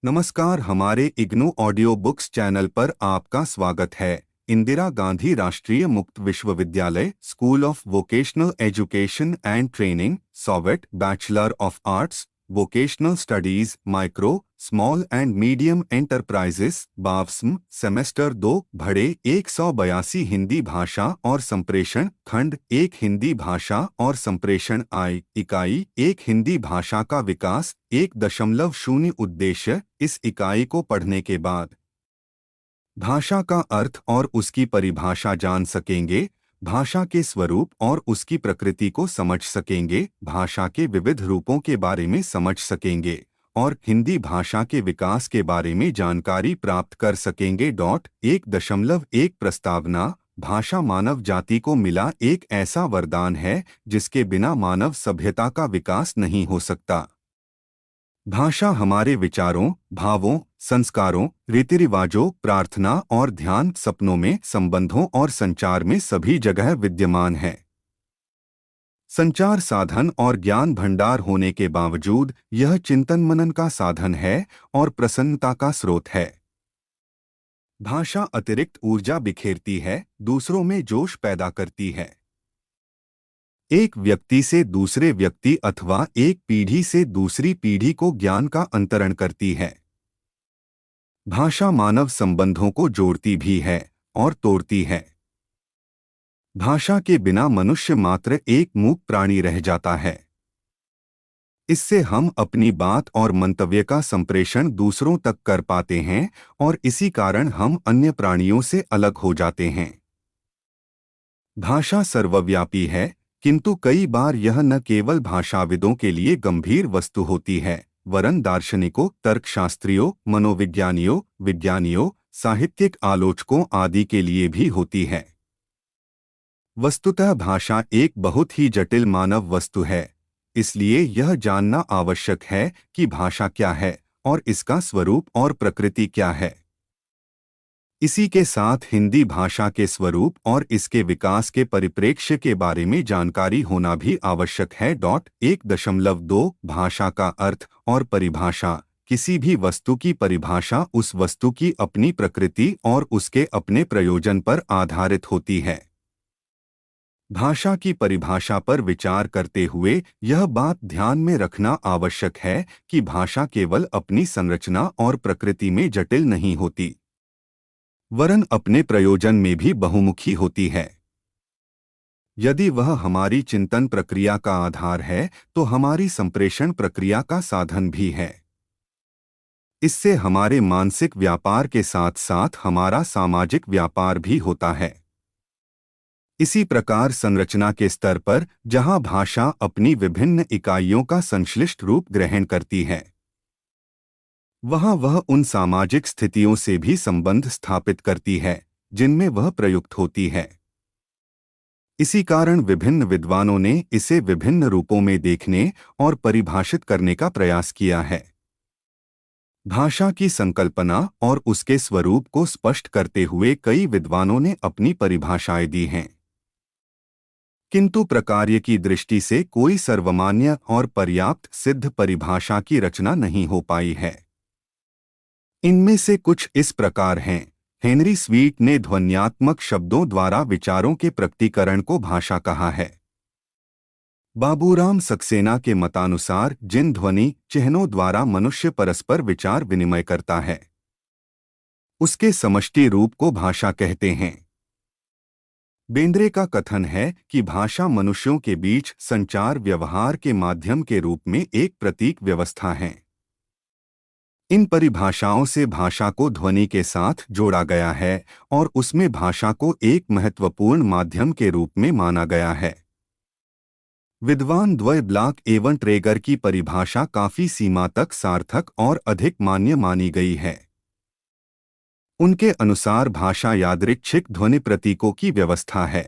नमस्कार, हमारे IGNOU audio books channel पर आपका स्वागत है। Indira Gandhi Rashtriya Mukt Vishwavidyalaya school of vocational education and training सॉवेट bachelor of arts vocational studies micro small and medium enterprises बावस्म सेमेस्टर 2 भड़े 182 हिंदी भाषा और संप्रेषण खंड 1 हिंदी भाषा और संप्रेषण इकाई 1 हिंदी भाषा का विकास 1.0 उद्देश्य। इस इकाई को पढ़ने के बाद भाषा का अर्थ और उसकी परिभाषा जान सकेंगे, भाषा के स्वरूप और उसकी प्रकृति को समझ सकेंगे, भाषा के विविध रूपों के बारे में समझ सकेंगे और हिंदी भाषा के विकास के बारे में जानकारी प्राप्त कर सकेंगे। 1.1 प्रस्तावना भाषा मानव जाति को मिला एक ऐसा वरदान है जिसके बिना मानव सभ्यता का विकास नहीं हो सकता। भाषा हमारे विचारों, भावों, संस्कारों, रीति रिवाजों, प्रार्थना और ध्यान, सपनों में, संबंधों और संचार में सभी जगह विद्यमान है। संचार साधन और ज्ञान भंडार होने के बावजूद यह चिंतन मनन का साधन है और प्रसन्नता का स्रोत है। भाषा अतिरिक्त ऊर्जा बिखेरती है, दूसरों में जोश पैदा करती है। एक व्यक्ति से दूसरे व्यक्ति अथवा एक पीढ़ी से दूसरी पीढ़ी को ज्ञान का अंतरण करती है। भाषा मानव संबंधों को जोड़ती भी है और तोड़ती है। भाषा के बिना मनुष्य मात्र एक मूक प्राणी रह जाता है। इससे हम अपनी बात और मंतव्य का संप्रेषण दूसरों तक कर पाते हैं और इसी कारण हम अन्य प्राणियों से अलग हो जाते हैं। भाषा सर्वव्यापी है, किंतु कई बार यह न केवल भाषाविदों के लिए गंभीर वस्तु होती है, वरन दार्शनिकों, तर्कशास्त्रियों, मनोविज्ञानियों, विज्ञानियों, साहित्यिक आलोचकों आदि के लिए भी होती है। वस्तुतः भाषा एक बहुत ही जटिल मानव वस्तु है, इसलिए यह जानना आवश्यक है कि भाषा क्या है और इसका स्वरूप और प्रकृति क्या है। इसी के साथ हिंदी भाषा के स्वरूप और इसके विकास के परिप्रेक्ष्य के बारे में जानकारी होना भी आवश्यक है। 1.2 भाषा का अर्थ और परिभाषा किसी भी वस्तु की परिभाषा उस वस्तु की अपनी प्रकृति और उसके अपने प्रयोजन पर आधारित होती है। भाषा की परिभाषा पर विचार करते हुए यह बात ध्यान में रखना आवश्यक है कि भाषा केवल अपनी संरचना और प्रकृति में जटिल नहीं होती, वरन अपने प्रयोजन में भी बहुमुखी होती है। यदि वह हमारी चिंतन प्रक्रिया का आधार है तो हमारी संप्रेषण प्रक्रिया का साधन भी है। इससे हमारे मानसिक व्यापार के साथ साथ हमारा सामाजिक व्यापार भी होता है। इसी प्रकार संरचना के स्तर पर जहां भाषा अपनी विभिन्न इकाइयों का संश्लिष्ट रूप ग्रहण करती है, वह उन सामाजिक स्थितियों से भी संबंध स्थापित करती है जिनमें वह प्रयुक्त होती है। इसी कारण विभिन्न विद्वानों ने इसे विभिन्न रूपों में देखने और परिभाषित करने का प्रयास किया है। भाषा की संकल्पना और उसके स्वरूप को स्पष्ट करते हुए कई विद्वानों ने अपनी परिभाषाएं दी हैं, किंतु प्रकार्य की दृष्टि से कोई सर्वमान्य और पर्याप्त सिद्ध परिभाषा की रचना नहीं हो पाई है। इनमें से कुछ इस प्रकार हैं। हेनरी स्वीट ने ध्वन्यात्मक शब्दों द्वारा विचारों के प्रकटीकरण को भाषा कहा है। बाबूराम सक्सेना के मतानुसार जिन ध्वनि चिन्हों द्वारा मनुष्य परस्पर विचार विनिमय करता है, उसके समष्टि रूप को भाषा कहते हैं। बेंद्रे का कथन है कि भाषा मनुष्यों के बीच संचार व्यवहार के माध्यम के रूप में एक प्रतीक व्यवस्था है। इन परिभाषाओं से भाषा को ध्वनि के साथ जोड़ा गया है और उसमें भाषा को एक महत्वपूर्ण माध्यम के रूप में माना गया है। विद्वान द्वय ब्लॉक एवं ट्रेगर की परिभाषा काफी सीमा तक सार्थक और अधिक मान्य मानी गई है। उनके अनुसार भाषा यादृच्छिक ध्वनि प्रतीकों की व्यवस्था है,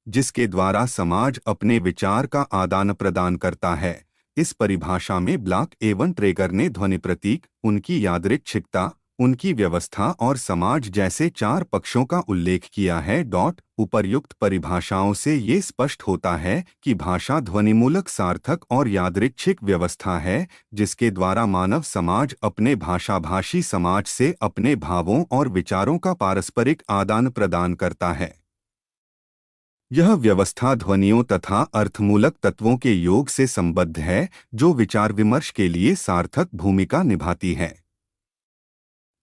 जिसके द्वारा समाज अपने विचार का आदान प्रदान करता है। इस परिभाषा में ब्लॉक एवं ट्रेगर ने ध्वनि प्रतीक, उनकी यादृच्छिकता उनकी व्यवस्था और समाज जैसे 4 पक्षों का उल्लेख किया है। उपर्युक्त परिभाषाओं से ये स्पष्ट होता है कि भाषा ध्वनिमूलक सार्थक और यादृच्छिक व्यवस्था है, जिसके द्वारा मानव समाज अपने भाषाभाषी समाज से अपने भावों और विचारों का पारस्परिक आदान प्रदान करता है। यह व्यवस्था ध्वनियों तथा अर्थमूलक तत्वों के योग से संबद्ध है, जो विचार विमर्श के लिए सार्थक भूमिका निभाती है।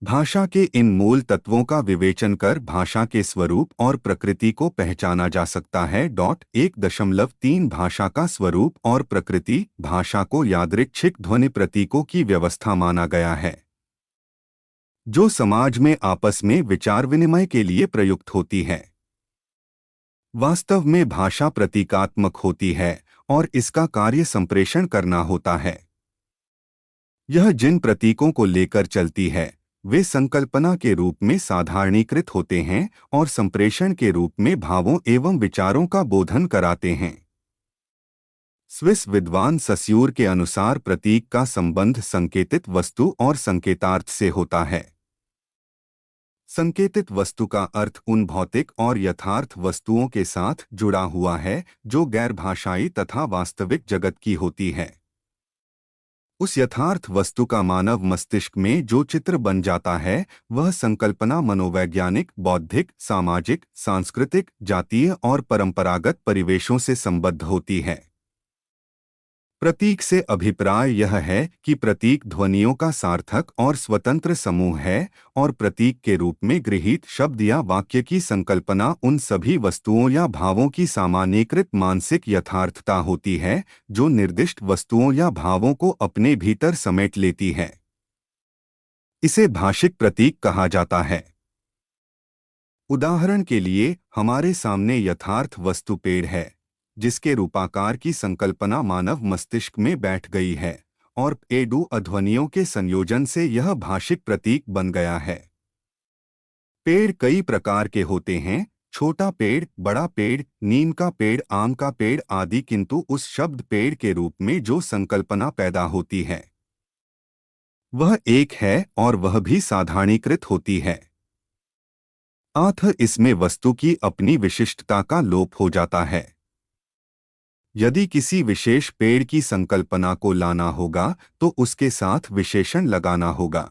भाषा के इन मूल तत्वों का विवेचन कर भाषा के स्वरूप और प्रकृति को पहचाना जा सकता है। 1.3 भाषा का स्वरूप और प्रकृति। भाषा को यादृच्छिक ध्वनि प्रतीकों की व्यवस्था माना गया है, जो समाज में आपस में विचार विनिमय के लिए प्रयुक्त होती है। वास्तव में भाषा प्रतीकात्मक होती है और इसका कार्य संप्रेषण करना होता है। यह जिन प्रतीकों को लेकर चलती है वे संकल्पना के रूप में साधारणीकृत होते हैं और संप्रेषण के रूप में भावों एवं विचारों का बोधन कराते हैं। स्विस विद्वान सस्यूर के अनुसार प्रतीक का संबंध संकेतित वस्तु और संकेतार्थ से होता है। संकेतित वस्तु का अर्थ उन भौतिक और यथार्थ वस्तुओं के साथ जुड़ा हुआ है जो गैर भाषाई तथा वास्तविक जगत की होती है। उस यथार्थ वस्तु का मानव मस्तिष्क में जो चित्र बन जाता है वह संकल्पना मनोवैज्ञानिक, बौद्धिक, सामाजिक, सांस्कृतिक, जातीय और परंपरागत परिवेशों से संबद्ध होती है। प्रतीक से अभिप्राय यह है कि प्रतीक ध्वनियों का सार्थक और स्वतंत्र समूह है और प्रतीक के रूप में गृहीत शब्द या वाक्य की संकल्पना उन सभी वस्तुओं या भावों की सामान्यीकृत मानसिक यथार्थता होती है जो निर्दिष्ट वस्तुओं या भावों को अपने भीतर समेट लेती है। इसे भाषिक प्रतीक कहा जाता है। उदाहरण के लिए हमारे सामने यथार्थ वस्तु पेड़ है, जिसके रूपाकार की संकल्पना मानव मस्तिष्क में बैठ गई है और पेड़ ध्वनियों के संयोजन से यह भाषिक प्रतीक बन गया है। पेड़ कई प्रकार के होते हैं, छोटा पेड़, बड़ा पेड़, नीम का पेड़, आम का पेड़ आदि, किंतु उस शब्द पेड़ के रूप में जो संकल्पना पैदा होती है वह एक है और वह भी साधारणीकृत होती है। अतः इसमें वस्तु की अपनी विशिष्टता का लोप हो जाता है। यदि किसी विशेष पेड़ की संकल्पना को लाना होगा तो उसके साथ विशेषण लगाना होगा।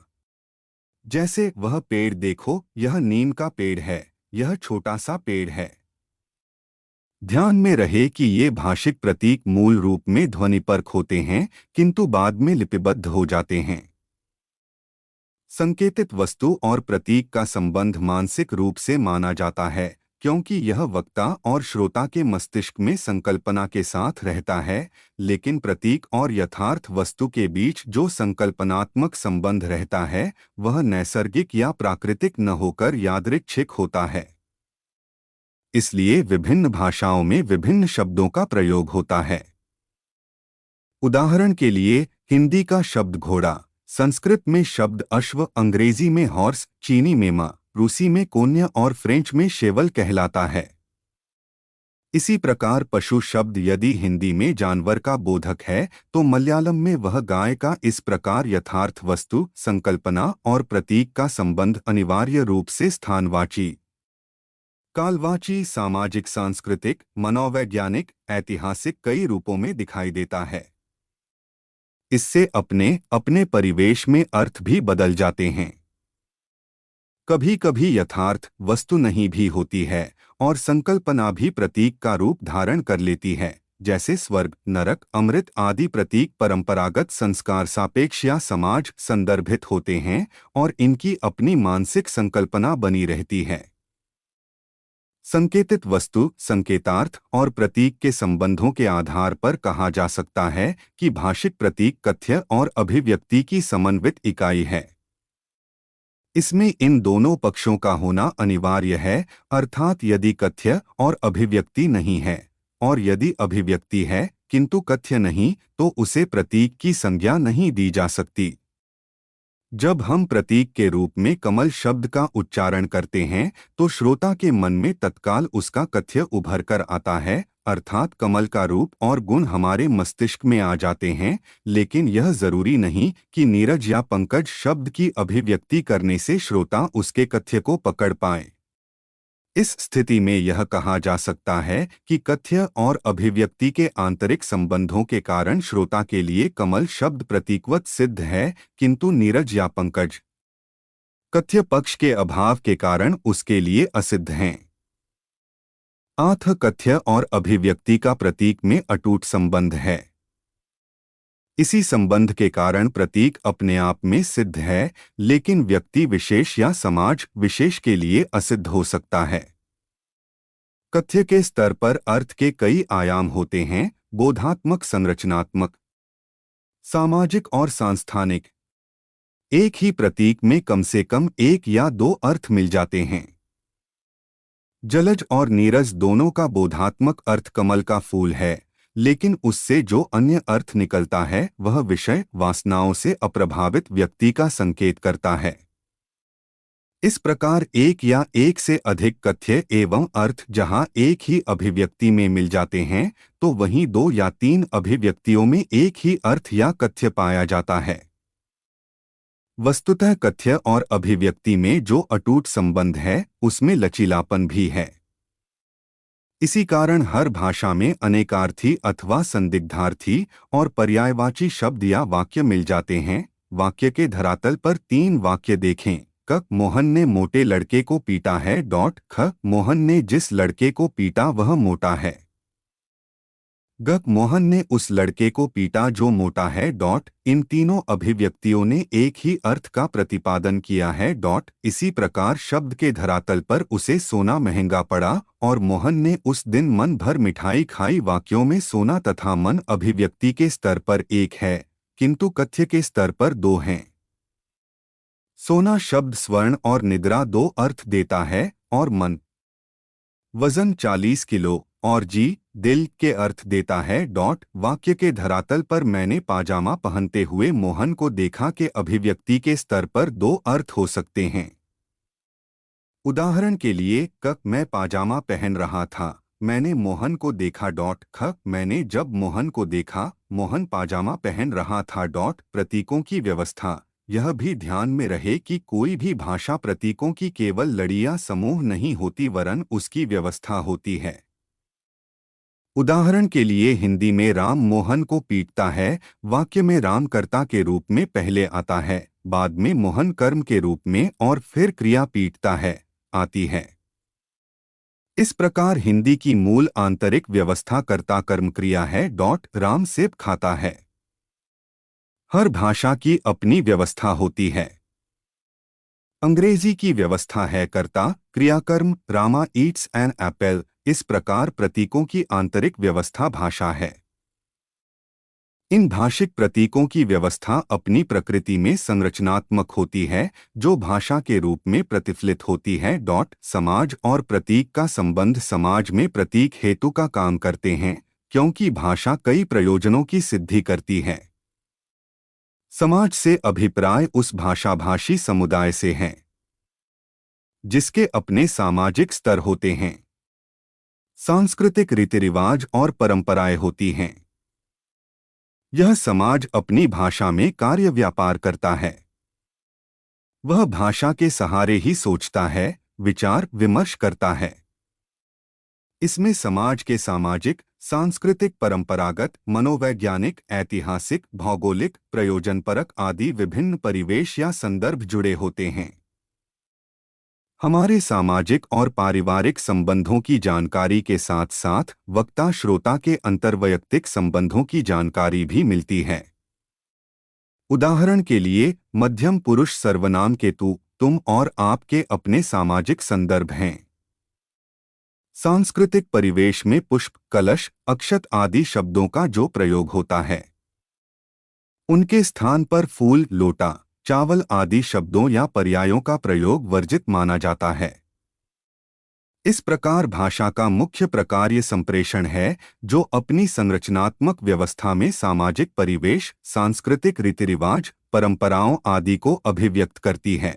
जैसे वह पेड़ देखो, यह नीम का पेड़ है, यह छोटा सा पेड़ है। ध्यान में रहे कि ये भाषिक प्रतीक मूल रूप में ध्वनिपरक होते हैं किंतु बाद में लिपिबद्ध हो जाते हैं। संकेतित वस्तु और प्रतीक का संबंध मानसिक रूप से माना जाता है क्योंकि यह वक्ता और श्रोता के मस्तिष्क में संकल्पना के साथ रहता है, लेकिन प्रतीक और यथार्थ वस्तु के बीच जो संकल्पनात्मक संबंध रहता है वह नैसर्गिक या प्राकृतिक न होकर यादृच्छिक होता है। इसलिए विभिन्न भाषाओं में विभिन्न शब्दों का प्रयोग होता है। उदाहरण के लिए हिंदी का शब्द घोड़ा, संस्कृत में शब्द अश्व, अंग्रेजी में हॉर्स, चीनी में माँ, रूसी में कोन्या और फ्रेंच में शेवल कहलाता है। इसी प्रकार पशु शब्द यदि हिंदी में जानवर का बोधक है तो मलयालम में वह गाय का। इस प्रकार यथार्थ वस्तु, संकल्पना और प्रतीक का संबंध अनिवार्य रूप से स्थानवाची, कालवाची, सामाजिक, सांस्कृतिक, मनोवैज्ञानिक, ऐतिहासिक कई रूपों में दिखाई देता है। इससे अपने अपने परिवेश में अर्थ भी बदल जाते हैं। कभी कभी यथार्थ वस्तु नहीं भी होती है और संकल्पना भी प्रतीक का रूप धारण कर लेती है, जैसे स्वर्ग, नरक, अमृत आदि प्रतीक परंपरागत संस्कार सापेक्ष या समाज संदर्भित होते हैं और इनकी अपनी मानसिक संकल्पना बनी रहती है। संकेतित वस्तु, संकेतार्थ और प्रतीक के संबंधों के आधार पर कहा जा सकता है कि भाषिक प्रतीक कथ्य और अभिव्यक्ति की समन्वित इकाई है। इसमें इन दोनों पक्षों का होना अनिवार्य है, अर्थात यदि कथ्य और अभिव्यक्ति नहीं है और यदि अभिव्यक्ति है किंतु कथ्य नहीं तो उसे प्रतीक की संज्ञा नहीं दी जा सकती। जब हम प्रतीक के रूप में कमल शब्द का उच्चारण करते हैं तो श्रोता के मन में तत्काल उसका कथ्य उभर कर आता है अर्थात कमल का रूप और गुण हमारे मस्तिष्क में आ जाते हैं, लेकिन यह जरूरी नहीं कि नीरज या पंकज शब्द की अभिव्यक्ति करने से श्रोता उसके कथ्य को पकड़ पाए। इस स्थिति में यह कहा जा सकता है कि कथ्य और अभिव्यक्ति के आंतरिक संबंधों के कारण श्रोता के लिए कमल शब्द प्रतीकवत सिद्ध है, किंतु नीरज या पंकज कथ्य पक्ष के अभाव के कारण उसके लिए असिद्ध हैं। आथ कथ्य और अभिव्यक्ति का प्रतीक में अटूट संबंध है। इसी संबंध के कारण प्रतीक अपने आप में सिद्ध है, लेकिन व्यक्ति विशेष या समाज विशेष के लिए असिद्ध हो सकता है। कथ्य के स्तर पर अर्थ के कई आयाम होते हैं: बोधात्मक, संरचनात्मक, सामाजिक और सांस्थानिक। एक ही प्रतीक में कम से कम एक या दो अर्थ मिल जाते हैं। जलज और नीरज दोनों का बोधात्मक अर्थ कमल का फूल है, लेकिन उससे जो अन्य अर्थ निकलता है वह विषय वासनाओं से अप्रभावित व्यक्ति का संकेत करता है। इस प्रकार एक या एक से अधिक कथ्य एवं अर्थ जहां एक ही अभिव्यक्ति में मिल जाते हैं, तो वहीं दो या तीन अभिव्यक्तियों में एक ही अर्थ या कथ्य पाया जाता है। वस्तुतः कथ्य और अभिव्यक्ति में जो अटूट संबंध है, उसमें लचीलापन भी है। इसी कारण हर भाषा में अनेकार्थी अथवा संदिग्धार्थी और पर्यायवाची शब्द या वाक्य मिल जाते हैं। वाक्य के धरातल पर तीन वाक्य देखें: क मोहन ने मोटे लड़के को पीटा है, ख मोहन ने जिस लड़के को पीटा वह मोटा है, ग मोहन ने उस लड़के को पीटा जो मोटा है, इन तीनों अभिव्यक्तियों ने एक ही अर्थ का प्रतिपादन किया है, इसी प्रकार शब्द के धरातल पर उसे सोना महंगा पड़ा और मोहन ने उस दिन मन भर मिठाई खाई। वाक्यों में सोना तथा मन अभिव्यक्ति के स्तर पर एक है, किंतु कथ्य के स्तर पर दो हैं। सोना शब्द स्वर्ण और निद्रा दो अर्थ देता है, और मन वजन 40 किलो और जी दिल के अर्थ देता है। वाक्य के धरातल पर मैंने पाजामा पहनते हुए मोहन को देखा के अभिव्यक्ति के स्तर पर दो अर्थ हो सकते हैं। उदाहरण के लिए, क मैं पाजामा पहन रहा था, मैंने मोहन को देखा, ख मैंने जब मोहन को देखा, मोहन पाजामा पहन रहा था। प्रतीकों की व्यवस्था। यह भी ध्यान में रहे कि कोई भी भाषा प्रतीकों की केवल लड़ी या समूह नहीं होती, वरन उसकी व्यवस्था होती है। उदाहरण के लिए, हिंदी में राम मोहन को पीटता है, वाक्य में राम कर्ता के रूप में पहले आता है, बाद में मोहन कर्म के रूप में और फिर क्रिया पीटता है आती है। इस प्रकार हिंदी की मूल आंतरिक व्यवस्था कर्ता कर्म क्रिया है। राम सेब खाता है। हर भाषा की अपनी व्यवस्था होती है। अंग्रेजी की व्यवस्था है कर्ता क्रियाकर्म, रामा ईट्स एन एप्पल। इस प्रकार प्रतीकों की आंतरिक व्यवस्था भाषा है। इन भाषिक प्रतीकों की व्यवस्था अपनी प्रकृति में संरचनात्मक होती है, जो भाषा के रूप में प्रतिफलित होती है। समाज और प्रतीक का संबंध। समाज में प्रतीक हेतु का काम करते हैं, क्योंकि भाषा कई प्रयोजनों की सिद्धि करती है। समाज से अभिप्राय उस भाषाभाषी समुदाय से हैं, जिसके अपने सामाजिक स्तर होते हैं, सांस्कृतिक रीति रिवाज और परंपराएं होती हैं। यह समाज अपनी भाषा में कार्य व्यापार करता है। वह भाषा के सहारे ही सोचता है, विचार विमर्श करता है। इसमें समाज के सामाजिक, सांस्कृतिक, परंपरागत, मनोवैज्ञानिक, ऐतिहासिक, भौगोलिक, प्रयोजनपरक आदि विभिन्न परिवेश या संदर्भ जुड़े होते हैं। हमारे सामाजिक और पारिवारिक संबंधों की जानकारी के साथ साथ वक्ता श्रोता के अंतर्वैयक्तिक संबंधों की जानकारी भी मिलती है। उदाहरण के लिए, मध्यम पुरुष सर्वनाम के तू, तुम और आप के अपने सामाजिक संदर्भ हैं। सांस्कृतिक परिवेश में पुष्प, कलश, अक्षत आदि शब्दों का जो प्रयोग होता है, उनके स्थान पर फूल, लोटा, चावल आदि शब्दों या पर्यायों का प्रयोग वर्जित माना जाता है। इस प्रकार भाषा का मुख्य प्रकार्य संप्रेषण है, जो अपनी संरचनात्मक व्यवस्था में सामाजिक परिवेश, सांस्कृतिक रीति रिवाज, परंपराओं आदि को अभिव्यक्त करती है।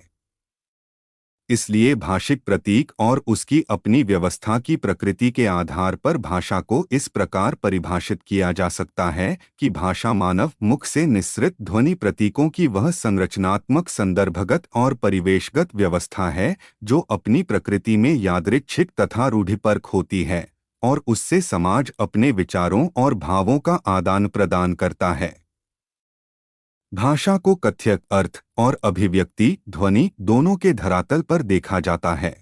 इसलिए भाषिक प्रतीक और उसकी अपनी व्यवस्था की प्रकृति के आधार पर भाषा को इस प्रकार परिभाषित किया जा सकता है कि भाषा मानव मुख से निस्सृत ध्वनि प्रतीकों की वह संरचनात्मक, संदर्भगत और परिवेशगत व्यवस्था है जो अपनी प्रकृति में यादृच्छिक तथा रूढ़िपरक होती है और उससे समाज अपने विचारों और भावों का आदान प्रदान करता है। भाषा को कथ्य अर्थ और अभिव्यक्ति ध्वनि दोनों के धरातल पर देखा जाता है।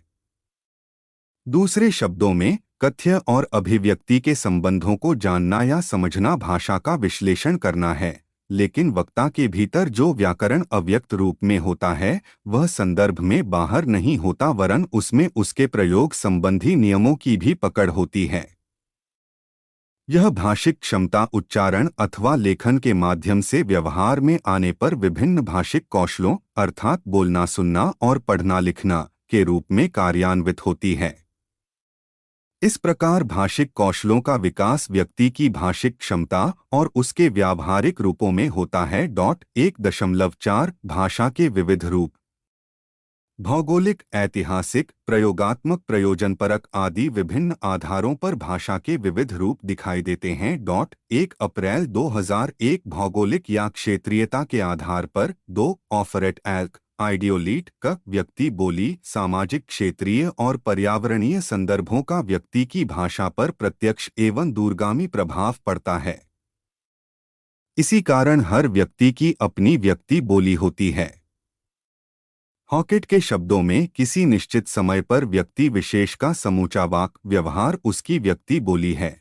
दूसरे शब्दों में, कथ्य और अभिव्यक्ति के संबंधों को जानना या समझना भाषा का विश्लेषण करना है, लेकिन वक्ता के भीतर जो व्याकरण अव्यक्त रूप में होता है वह संदर्भ में बाहर नहीं होता, वरन उसमें उसके प्रयोग संबंधी नियमों की भी पकड़ होती है। यह भाषिक क्षमता उच्चारण अथवा लेखन के माध्यम से व्यवहार में आने पर विभिन्न भाषिक कौशलों अर्थात बोलना, सुनना और पढ़ना लिखना के रूप में कार्यान्वित होती है। इस प्रकार भाषिक कौशलों का विकास व्यक्ति की भाषिक क्षमता और उसके व्यावहारिक रूपों में होता है। 1.4 भाषा के विविध रूप भौगोलिक, ऐतिहासिक, प्रयोगात्मक, प्रयोजनपरक आदि विभिन्न आधारों पर भाषा के विविध रूप दिखाई देते हैं। 1 अप्रैल 2001 भौगोलिक या क्षेत्रीयता के आधार पर 2 ऑफरेट एल्क आइडियोलीट का व्यक्ति बोली, सामाजिक, क्षेत्रीय और पर्यावरणीय संदर्भों का व्यक्ति की भाषा पर प्रत्यक्ष एवं दूरगामी प्रभाव पड़ता है। इसी कारण हर व्यक्ति की अपनी व्यक्ति बोली होती है। हॉकेट के शब्दों में किसी निश्चित समय पर व्यक्ति विशेष का समूचा वाक व्यवहार उसकी व्यक्ति बोली है।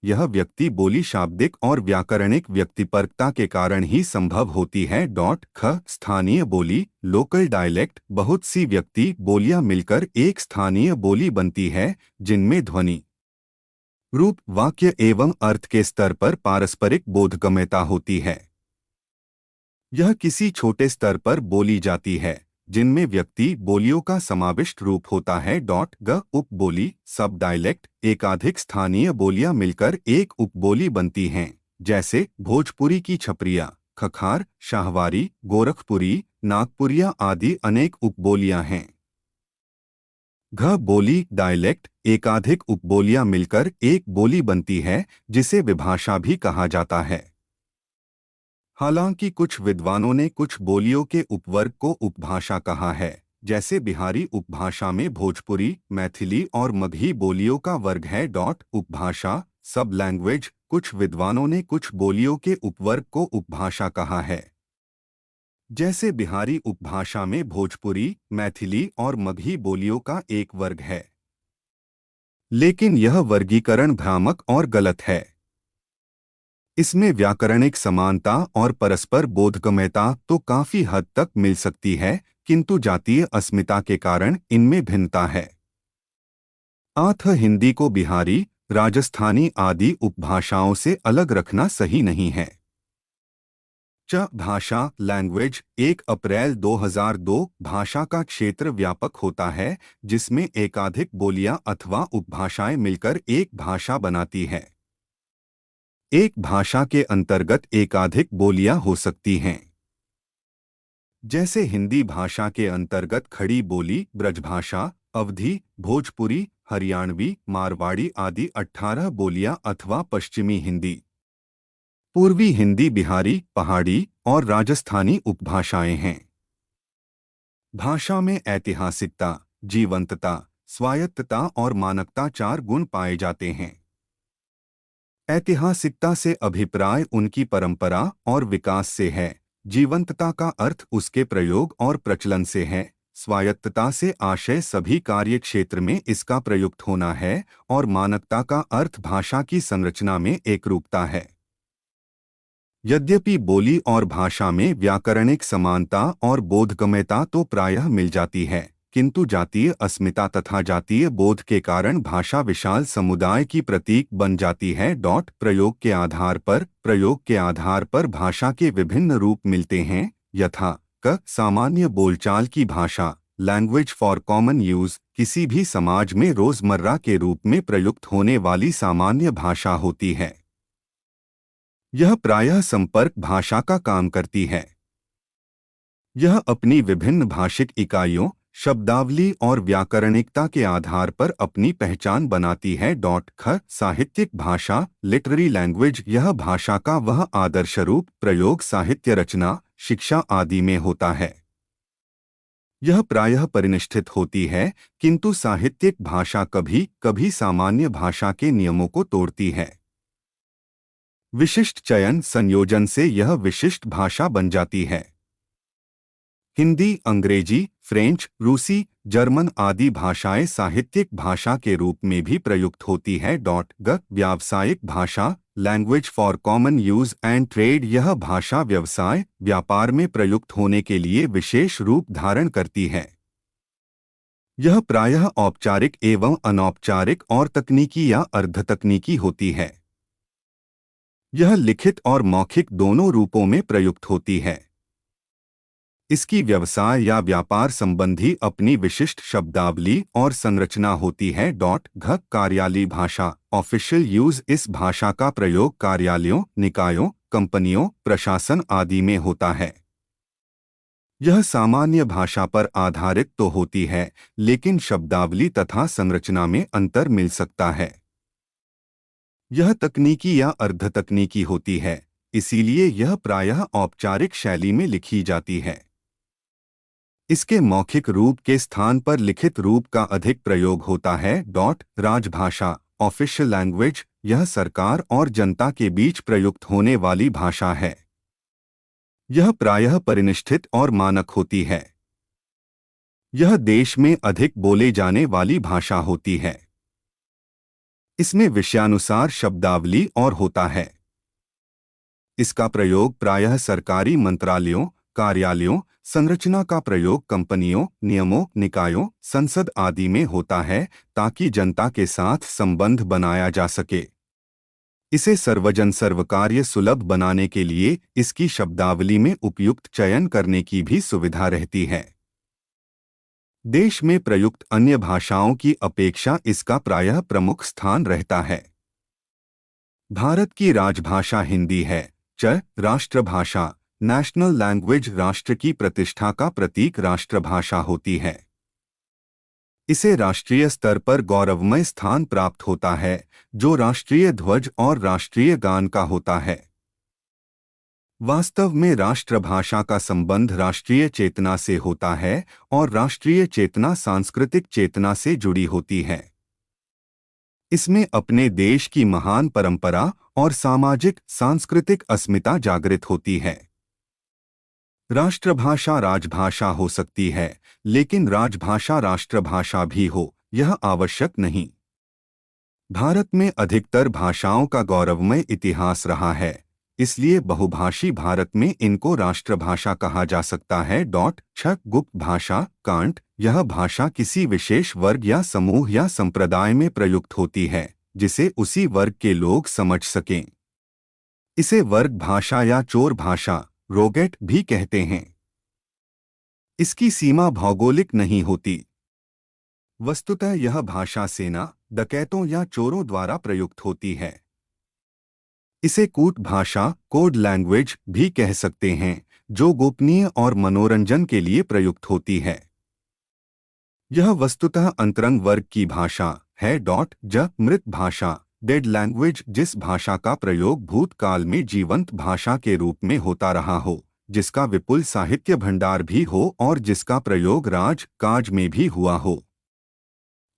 यह व्यक्ति बोली शाब्दिक और व्याकरणिक व्यक्तिपरकता के कारण ही संभव होती है। स्थानीय बोली लोकल डायलेक्ट बहुत सी व्यक्ति बोलियां मिलकर एक स्थानीय बोली बनती है जिनमें ध्वनि, रूप, वाक्य एवं अर्थ के स्तर पर पारस्परिक बोधगम्यता होती है। यह किसी छोटे स्तर पर बोली जाती है जिनमें व्यक्ति बोलियों का समाविष्ट रूप होता है। उपबोली सब डायलेक्ट एकाधिक स्थानीय बोलियां मिलकर एक उपबोली बनती हैं, जैसे भोजपुरी की छपरिया, खखार, शाहवारी, गोरखपुरी, नागपुरिया आदि अनेक उपबोलियां हैं। बोली डायलेक्ट एकाधिक उपबोलियां मिलकर एक बोली बनती है जिसे विभाषा भी कहा जाता है। हालांकि कुछ विद्वानों ने कुछ बोलियों के उपवर्ग को उपभाषा कहा है, जैसे बिहारी उपभाषा में भोजपुरी, मैथिली और मगही बोलियों का वर्ग है। उपभाषा सब लैंग्वेज कुछ विद्वानों ने कुछ बोलियों के उपवर्ग को उपभाषा कहा है, जैसे बिहारी उपभाषा में भोजपुरी, मैथिली और मगही बोलियों का एक वर्ग है। लेकिन यह वर्गीकरण भ्रामक और गलत है। इसमें व्याकरणिक समानता और परस्पर बोधगम्यता तो काफी हद तक मिल सकती है, किंतु जातीय अस्मिता के कारण इनमें भिन्नता है। हिंदी को बिहारी, राजस्थानी आदि उपभाषाओं से अलग रखना सही नहीं है। भाषा लैंग्वेज 1 अप्रैल 2002 भाषा का क्षेत्र व्यापक होता है जिसमें एकाधिक बोलियां अथवा उपभाषाएं मिलकर एक भाषा बनाती है। एक भाषा के अंतर्गत एकाधिक बोलियां हो सकती हैं, जैसे हिंदी भाषा के अंतर्गत खड़ी बोली, ब्रजभाषा, अवधी, भोजपुरी, हरियाणवी, मारवाड़ी आदि 18 बोलियां अथवा पश्चिमी हिंदी, पूर्वी हिंदी, बिहारी, पहाड़ी और राजस्थानी उपभाषाएं हैं। भाषा में ऐतिहासिकता, जीवंतता, स्वायत्तता और मानकता 4 गुण पाए जाते हैं। ऐतिहासिकता से अभिप्राय उनकी परंपरा और विकास से है, जीवंतता का अर्थ उसके प्रयोग और प्रचलन से है, स्वायत्तता से आशय सभी कार्य क्षेत्र में इसका प्रयुक्त होना है और मानकता का अर्थ भाषा की संरचना में एकरूपता है। यद्यपि बोली और भाषा में व्याकरणिक समानता और बोधगम्यता तो प्रायः मिल जाती है, किंतु जातीय अस्मिता तथा जातीय बोध के कारण भाषा विशाल समुदाय की प्रतीक बन जाती है। प्रयोग के आधार पर भाषा के विभिन्न रूप मिलते हैं, यथा सामान्य बोलचाल की भाषा लैंग्वेज फॉर कॉमन यूज किसी भी समाज में रोजमर्रा के रूप में प्रयुक्त होने वाली सामान्य भाषा होती है। यह प्रायः संपर्क भाषा का काम करती है। यह अपनी विभिन्न भाषिक इकाइयों शब्दावली और व्याकरणिकता के आधार पर अपनी पहचान बनाती है। ख साहित्यिक भाषा, लिटरेरी लैंग्वेज, यह भाषा का वह आदर्श रूप प्रयोग साहित्य रचना, शिक्षा आदि में होता है। यह प्रायः परिनिष्ठित होती है, किंतु साहित्यिक भाषा कभी कभी सामान्य भाषा के नियमों को तोड़ती है। विशिष्ट चयन संयोजन से यह विशिष्ट भाषा बन जाती है। हिंदी, अंग्रेजी, फ्रेंच, रूसी, जर्मन आदि भाषाएं साहित्यिक भाषा के रूप में भी प्रयुक्त होती है। व्यावसायिक भाषा, language for common use and trade, यह भाषा व्यवसाय व्यापार में प्रयुक्त होने के लिए विशेष रूप धारण करती है। यह प्रायः औपचारिक एवं अनौपचारिक और तकनीकी या अर्धतकनीकी होती है। यह लिखित और मौखिक दोनों रूपों में प्रयुक्त होती है। इसकी व्यवसाय या व्यापार संबंधी अपनी विशिष्ट शब्दावली और संरचना होती है। कार्यालयी भाषा, ऑफिशियल यूज, इस भाषा का प्रयोग कार्यालयों, निकायों, कंपनियों, प्रशासन आदि में होता है। यह सामान्य भाषा पर आधारित तो होती है, लेकिन शब्दावली तथा संरचना में अंतर मिल सकता है। यह तकनीकी या अर्धतकनीकी होती है, इसीलिए यह प्रायः औपचारिक शैली में लिखी जाती है। इसके मौखिक रूप के स्थान पर लिखित रूप का अधिक प्रयोग होता है। राजभाषा, ऑफिशियल लैंग्वेज, यह सरकार और जनता के बीच प्रयुक्त होने वाली भाषा है। यह प्रायः परिनिष्ठित और मानक होती है। यह देश में अधिक बोले जाने वाली भाषा होती है। इसमें विषयानुसार शब्दावली और होता है। इसका प्रयोग प्रायः सरकारी मंत्रालयों, कार्यालयों, संरचना का प्रयोग कंपनियों, नियमों, निकायों, संसद आदि में होता है, ताकि जनता के साथ संबंध बनाया जा सके। इसे सर्वजन सर्वकार्य सुलभ बनाने के लिए इसकी शब्दावली में उपयुक्त चयन करने की भी सुविधा रहती है। देश में प्रयुक्त अन्य भाषाओं की अपेक्षा इसका प्रायः प्रमुख स्थान रहता है। भारत की राजभाषा हिंदी है। राष्ट्रभाषा, नेशनल लैंग्वेज, राष्ट्र की प्रतिष्ठा का प्रतीक राष्ट्रभाषा होती है। इसे राष्ट्रीय स्तर पर गौरवमय स्थान प्राप्त होता है, जो राष्ट्रीय ध्वज और राष्ट्रीय गान का होता है। वास्तव में राष्ट्रभाषा का संबंध राष्ट्रीय चेतना से होता है और राष्ट्रीय चेतना सांस्कृतिक चेतना से जुड़ी होती है। इसमें अपने देश की महान परंपरा और सामाजिक सांस्कृतिक अस्मिता जागृत होती है। राष्ट्रभाषा राजभाषा हो सकती है, लेकिन राजभाषा राष्ट्रभाषा भी हो, यह आवश्यक नहीं। भारत में अधिकतर भाषाओं का गौरवमय इतिहास रहा है, इसलिए बहुभाषी भारत में इनको राष्ट्रभाषा कहा जा सकता है। गुप्त भाषा, कांट, यह भाषा किसी विशेष वर्ग या समूह या संप्रदाय में प्रयुक्त होती है, जिसे उसी वर्ग के लोग समझ सकें। इसे वर्ग भाषा या चोर भाषा, रोगेट भी कहते हैं। इसकी सीमा भौगोलिक नहीं होती। वस्तुतः यह भाषा सेना, डकैतों या चोरों द्वारा प्रयुक्त होती है। इसे कूट भाषा, कोड लैंग्वेज भी कह सकते हैं, जो गोपनीय और मनोरंजन के लिए प्रयुक्त होती है। यह वस्तुतः अंतरंग वर्ग की भाषा है। मृत भाषा, डेड लैंग्वेज, जिस भाषा का प्रयोग भूतकाल में जीवंत भाषा के रूप में होता रहा हो, जिसका विपुल साहित्य भंडार भी हो और जिसका प्रयोग राज काज में भी हुआ हो,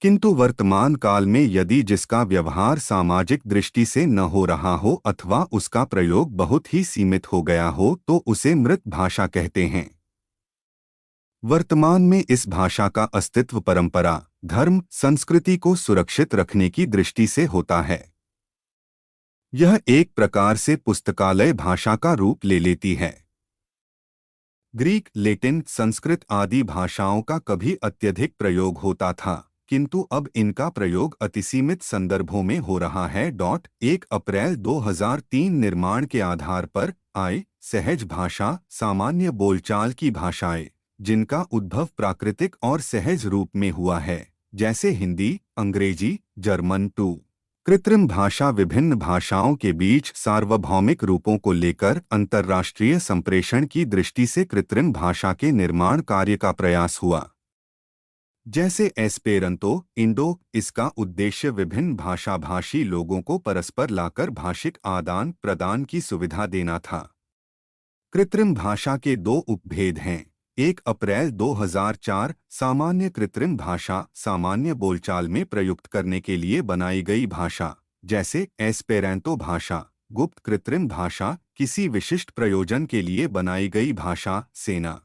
किंतु वर्तमान काल में यदि जिसका व्यवहार सामाजिक दृष्टि से न हो रहा हो अथवा उसका प्रयोग बहुत ही सीमित हो गया हो, तो उसे मृत भाषा कहते हैं। वर्तमान में इस भाषा का अस्तित्व परंपरा, धर्म, संस्कृति को सुरक्षित रखने की दृष्टि से होता है। यह एक प्रकार से पुस्तकालय भाषा का रूप ले लेती है। ग्रीक, लैटिन, संस्कृत आदि भाषाओं का कभी अत्यधिक प्रयोग होता था, किंतु अब इनका प्रयोग अतिसीमित संदर्भों में हो रहा है। 1 अप्रैल 2003 निर्माण के आधार पर सहज भाषा, सामान्य बोलचाल की भाषाएं, जिनका उद्भव प्राकृतिक और सहज रूप में हुआ है, जैसे हिंदी, अंग्रेजी, जर्मन। कृत्रिम भाषा, विभिन्न भाषाओं के बीच सार्वभौमिक रूपों को लेकर अंतर्राष्ट्रीय संप्रेषण की दृष्टि से कृत्रिम भाषा के निर्माण कार्य का प्रयास हुआ। जैसे एस्पेरंतो इंडो, इसका उद्देश्य विभिन्न भाषाभाषी लोगों को परस्पर लाकर भाषिक आदान प्रदान की सुविधा देना था। कृत्रिम भाषा के दो उपभेद हैं। 1 अप्रैल 2004 सामान्य कृत्रिम भाषा, सामान्य बोलचाल में प्रयुक्त करने के लिए बनाई गई भाषा, जैसे एस्पेरांतो भाषा। गुप्त कृत्रिम भाषा, किसी विशिष्ट प्रयोजन के लिए बनाई गई भाषा, सेना,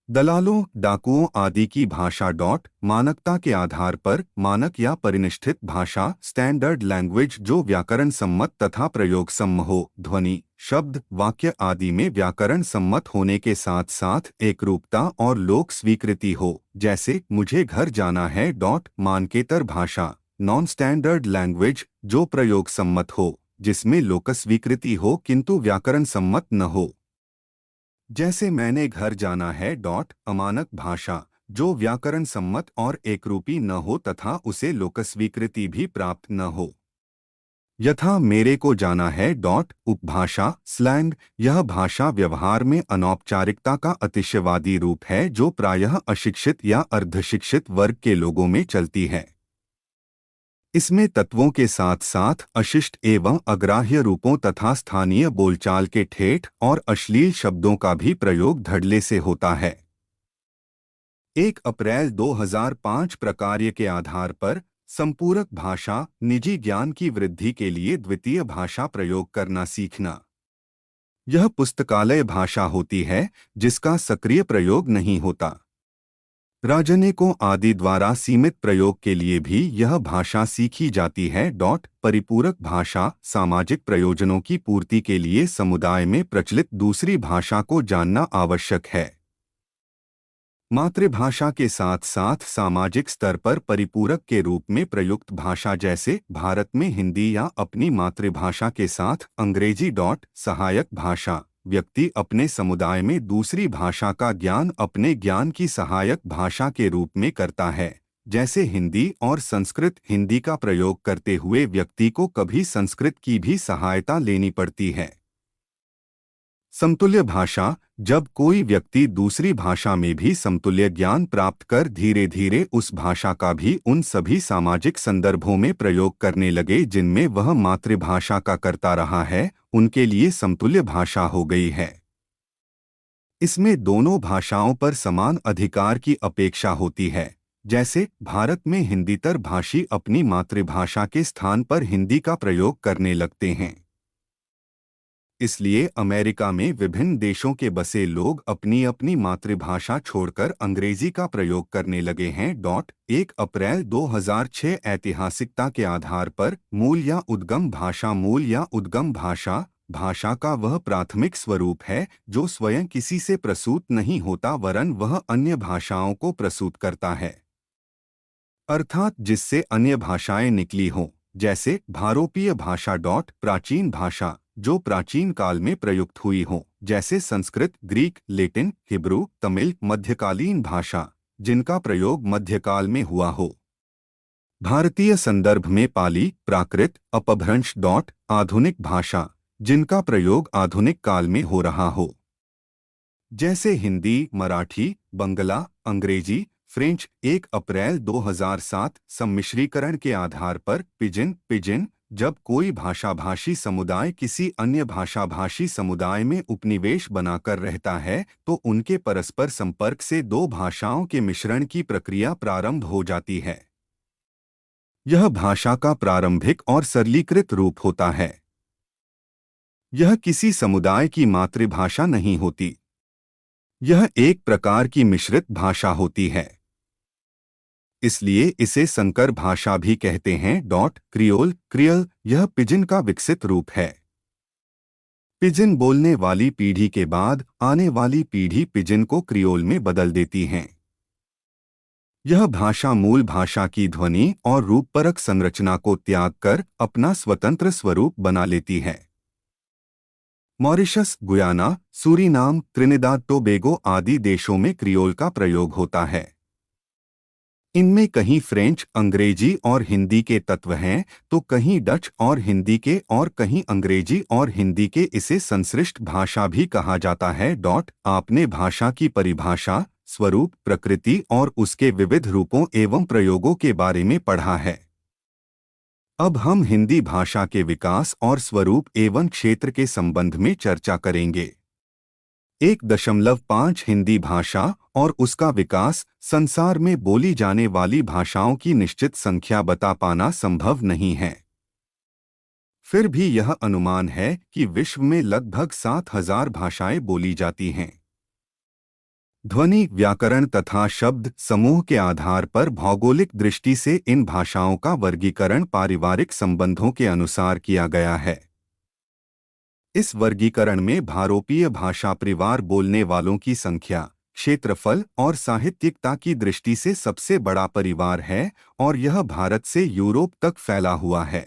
दलालों, डाकुओं आदि की भाषा। मानकता के आधार पर मानक या परिनिष्ठित भाषा, स्टैंडर्ड लैंग्वेज, जो व्याकरण सम्मत तथा प्रयोग सम्म हो, ध्वनि, शब्द, वाक्य आदि में व्याकरण सम्मत होने के साथ साथ एकरूपता और लोक स्वीकृति हो, जैसे मुझे घर जाना है। मानकेतर भाषा, नॉन स्टैंडर्ड लैंग्वेज, जो प्रयोग सम्मत हो, जिसमें लोक स्वीकृति हो किंतु व्याकरण सम्मत न हो, जैसे मैंने घर जाना है। अमानक भाषा, जो व्याकरण सम्मत और एकरूपी न हो तथा उसे लोकस्वीकृति भी प्राप्त न हो, यथा मेरे को जाना है। उपभाषा, स्लैंग, यह भाषा व्यवहार में अनौपचारिकता का अतिशयवादी रूप है जो प्रायः अशिक्षित या अर्धशिक्षित वर्ग के लोगों में चलती है। इसमें तत्वों के साथ साथ अशिष्ट एवं अग्राह्य रूपों तथा स्थानीय बोलचाल के ठेठ और अश्लील शब्दों का भी प्रयोग धड़ल्ले से होता है। 1 अप्रैल 2005 प्रकार्य के आधार पर संपूरक भाषा, निजी ज्ञान की वृद्धि के लिए द्वितीय भाषा प्रयोग करना सीखना। यह पुस्तकालय भाषा होती है जिसका सक्रिय प्रयोग नहीं होता। राजनयिकों आदि द्वारा सीमित प्रयोग के लिए भी यह भाषा सीखी जाती है। परिपूरक भाषा, सामाजिक प्रयोजनों की पूर्ति के लिए समुदाय में प्रचलित दूसरी भाषा को जानना आवश्यक है। मातृभाषा के साथ साथ सामाजिक स्तर पर परिपूरक के रूप में प्रयुक्त भाषा, जैसे भारत में हिंदी या अपनी मातृभाषा के साथ अंग्रेजी। सहायक भाषा, व्यक्ति अपने समुदाय में दूसरी भाषा का ज्ञान अपने ज्ञान की सहायक भाषा के रूप में करता है, जैसे हिंदी और संस्कृत। हिंदी का प्रयोग करते हुए व्यक्ति को कभी संस्कृत की भी सहायता लेनी पड़ती है। समतुल्य भाषा, जब कोई व्यक्ति दूसरी भाषा में भी समतुल्य ज्ञान प्राप्त कर धीरे धीरे उस भाषा का भी उन सभी सामाजिक संदर्भों में प्रयोग करने लगे जिनमें वह मातृभाषा का करता रहा है, उनके लिए समतुल्य भाषा हो गई है। इसमें दोनों भाषाओं पर समान अधिकार की अपेक्षा होती है, जैसे भारत में हिंदीतर भाषी अपनी मातृभाषा के स्थान पर हिंदी का प्रयोग करने लगते हैं। इसलिए अमेरिका में विभिन्न देशों के बसे लोग अपनी अपनी मातृभाषा छोड़कर अंग्रेजी का प्रयोग करने लगे हैं। 1 अप्रैल 2006 ऐतिहासिकता के आधार पर मूल या उद्गम भाषा। मूल या उद्गम भाषा, भाषा का वह प्राथमिक स्वरूप है जो स्वयं किसी से प्रसूत नहीं होता वरन वह अन्य भाषाओं को प्रसूत करता है, अर्थात जिससे अन्य भाषाएं निकली हों, जैसे भारोपीय भाषा। प्राचीन भाषा, जो प्राचीन काल में प्रयुक्त हुई हो, जैसे Sanskrit, Greek, Latin, Hebrew, Tamil. मध्यकालीन भाषा, जिनका प्रयोग मध्यकाल में हुआ हो। भारतीय संदर्भ में पाली, प्राकृत, अपभ्रंश। आधुनिक भाषा, जिनका प्रयोग आधुनिक काल में हो रहा हो, जैसे हिंदी, मराठी, बंगला, अंग्रेजी, फ्रेंच। 1 अप्रैल 2007 सम्मिश्रीकरण के आधार पर पिजिन, जब कोई भाषाभाषी समुदाय किसी अन्य भाषाभाषी समुदाय में उपनिवेश बनाकर रहता है तो उनके परस्पर संपर्क से दो भाषाओं के मिश्रण की प्रक्रिया प्रारंभ हो जाती है। यह भाषा का प्रारंभिक और सरलीकृत रूप होता है। यह किसी समुदाय की मातृभाषा नहीं होती, यह एक प्रकार की मिश्रित भाषा होती है, इसलिए इसे संकर भाषा भी कहते हैं। क्रियोल, यह पिजिन का विकसित रूप है। पिजिन बोलने वाली पीढ़ी के बाद आने वाली पीढ़ी पिजिन को क्रियोल में बदल देती है। यह भाषा मूल भाषा की ध्वनि और रूपपरक संरचना को त्याग कर अपना स्वतंत्र स्वरूप बना लेती है। Mauritius, Guyana, Suriname, Trinidad Tobago आदि देशों में क्रियोल का प्रयोग होता है। इनमें कहीं फ्रेंच, अंग्रेजी और हिंदी के तत्व हैं तो कहीं डच और हिंदी के और कहीं अंग्रेजी और हिंदी के। इसे संश्लिष्ट भाषा भी कहा जाता है। आपने भाषा की परिभाषा स्वरूप, प्रकृति और उसके विविध रूपों एवं प्रयोगों के बारे में पढ़ा है। अब हम हिंदी भाषा के विकास और स्वरूप एवं क्षेत्र के संबंध में चर्चा करेंगे। 1.5 हिंदी भाषा और उसका विकास। संसार में बोली जाने वाली भाषाओं की निश्चित संख्या बता पाना संभव नहीं है। फिर भी यह अनुमान है कि विश्व में लगभग 7,000 भाषाएं बोली जाती हैं। ध्वनि, व्याकरण तथा शब्द समूह के आधार पर भौगोलिक दृष्टि से इन भाषाओं का वर्गीकरण पारिवारिक संबंधों के अनुसार किया गया है। इस वर्गीकरण में भारोपीय भाषा परिवार बोलने वालों की संख्या, क्षेत्रफल और साहित्यिकता की दृष्टि से सबसे बड़ा परिवार है और यह भारत से यूरोप तक फैला हुआ है।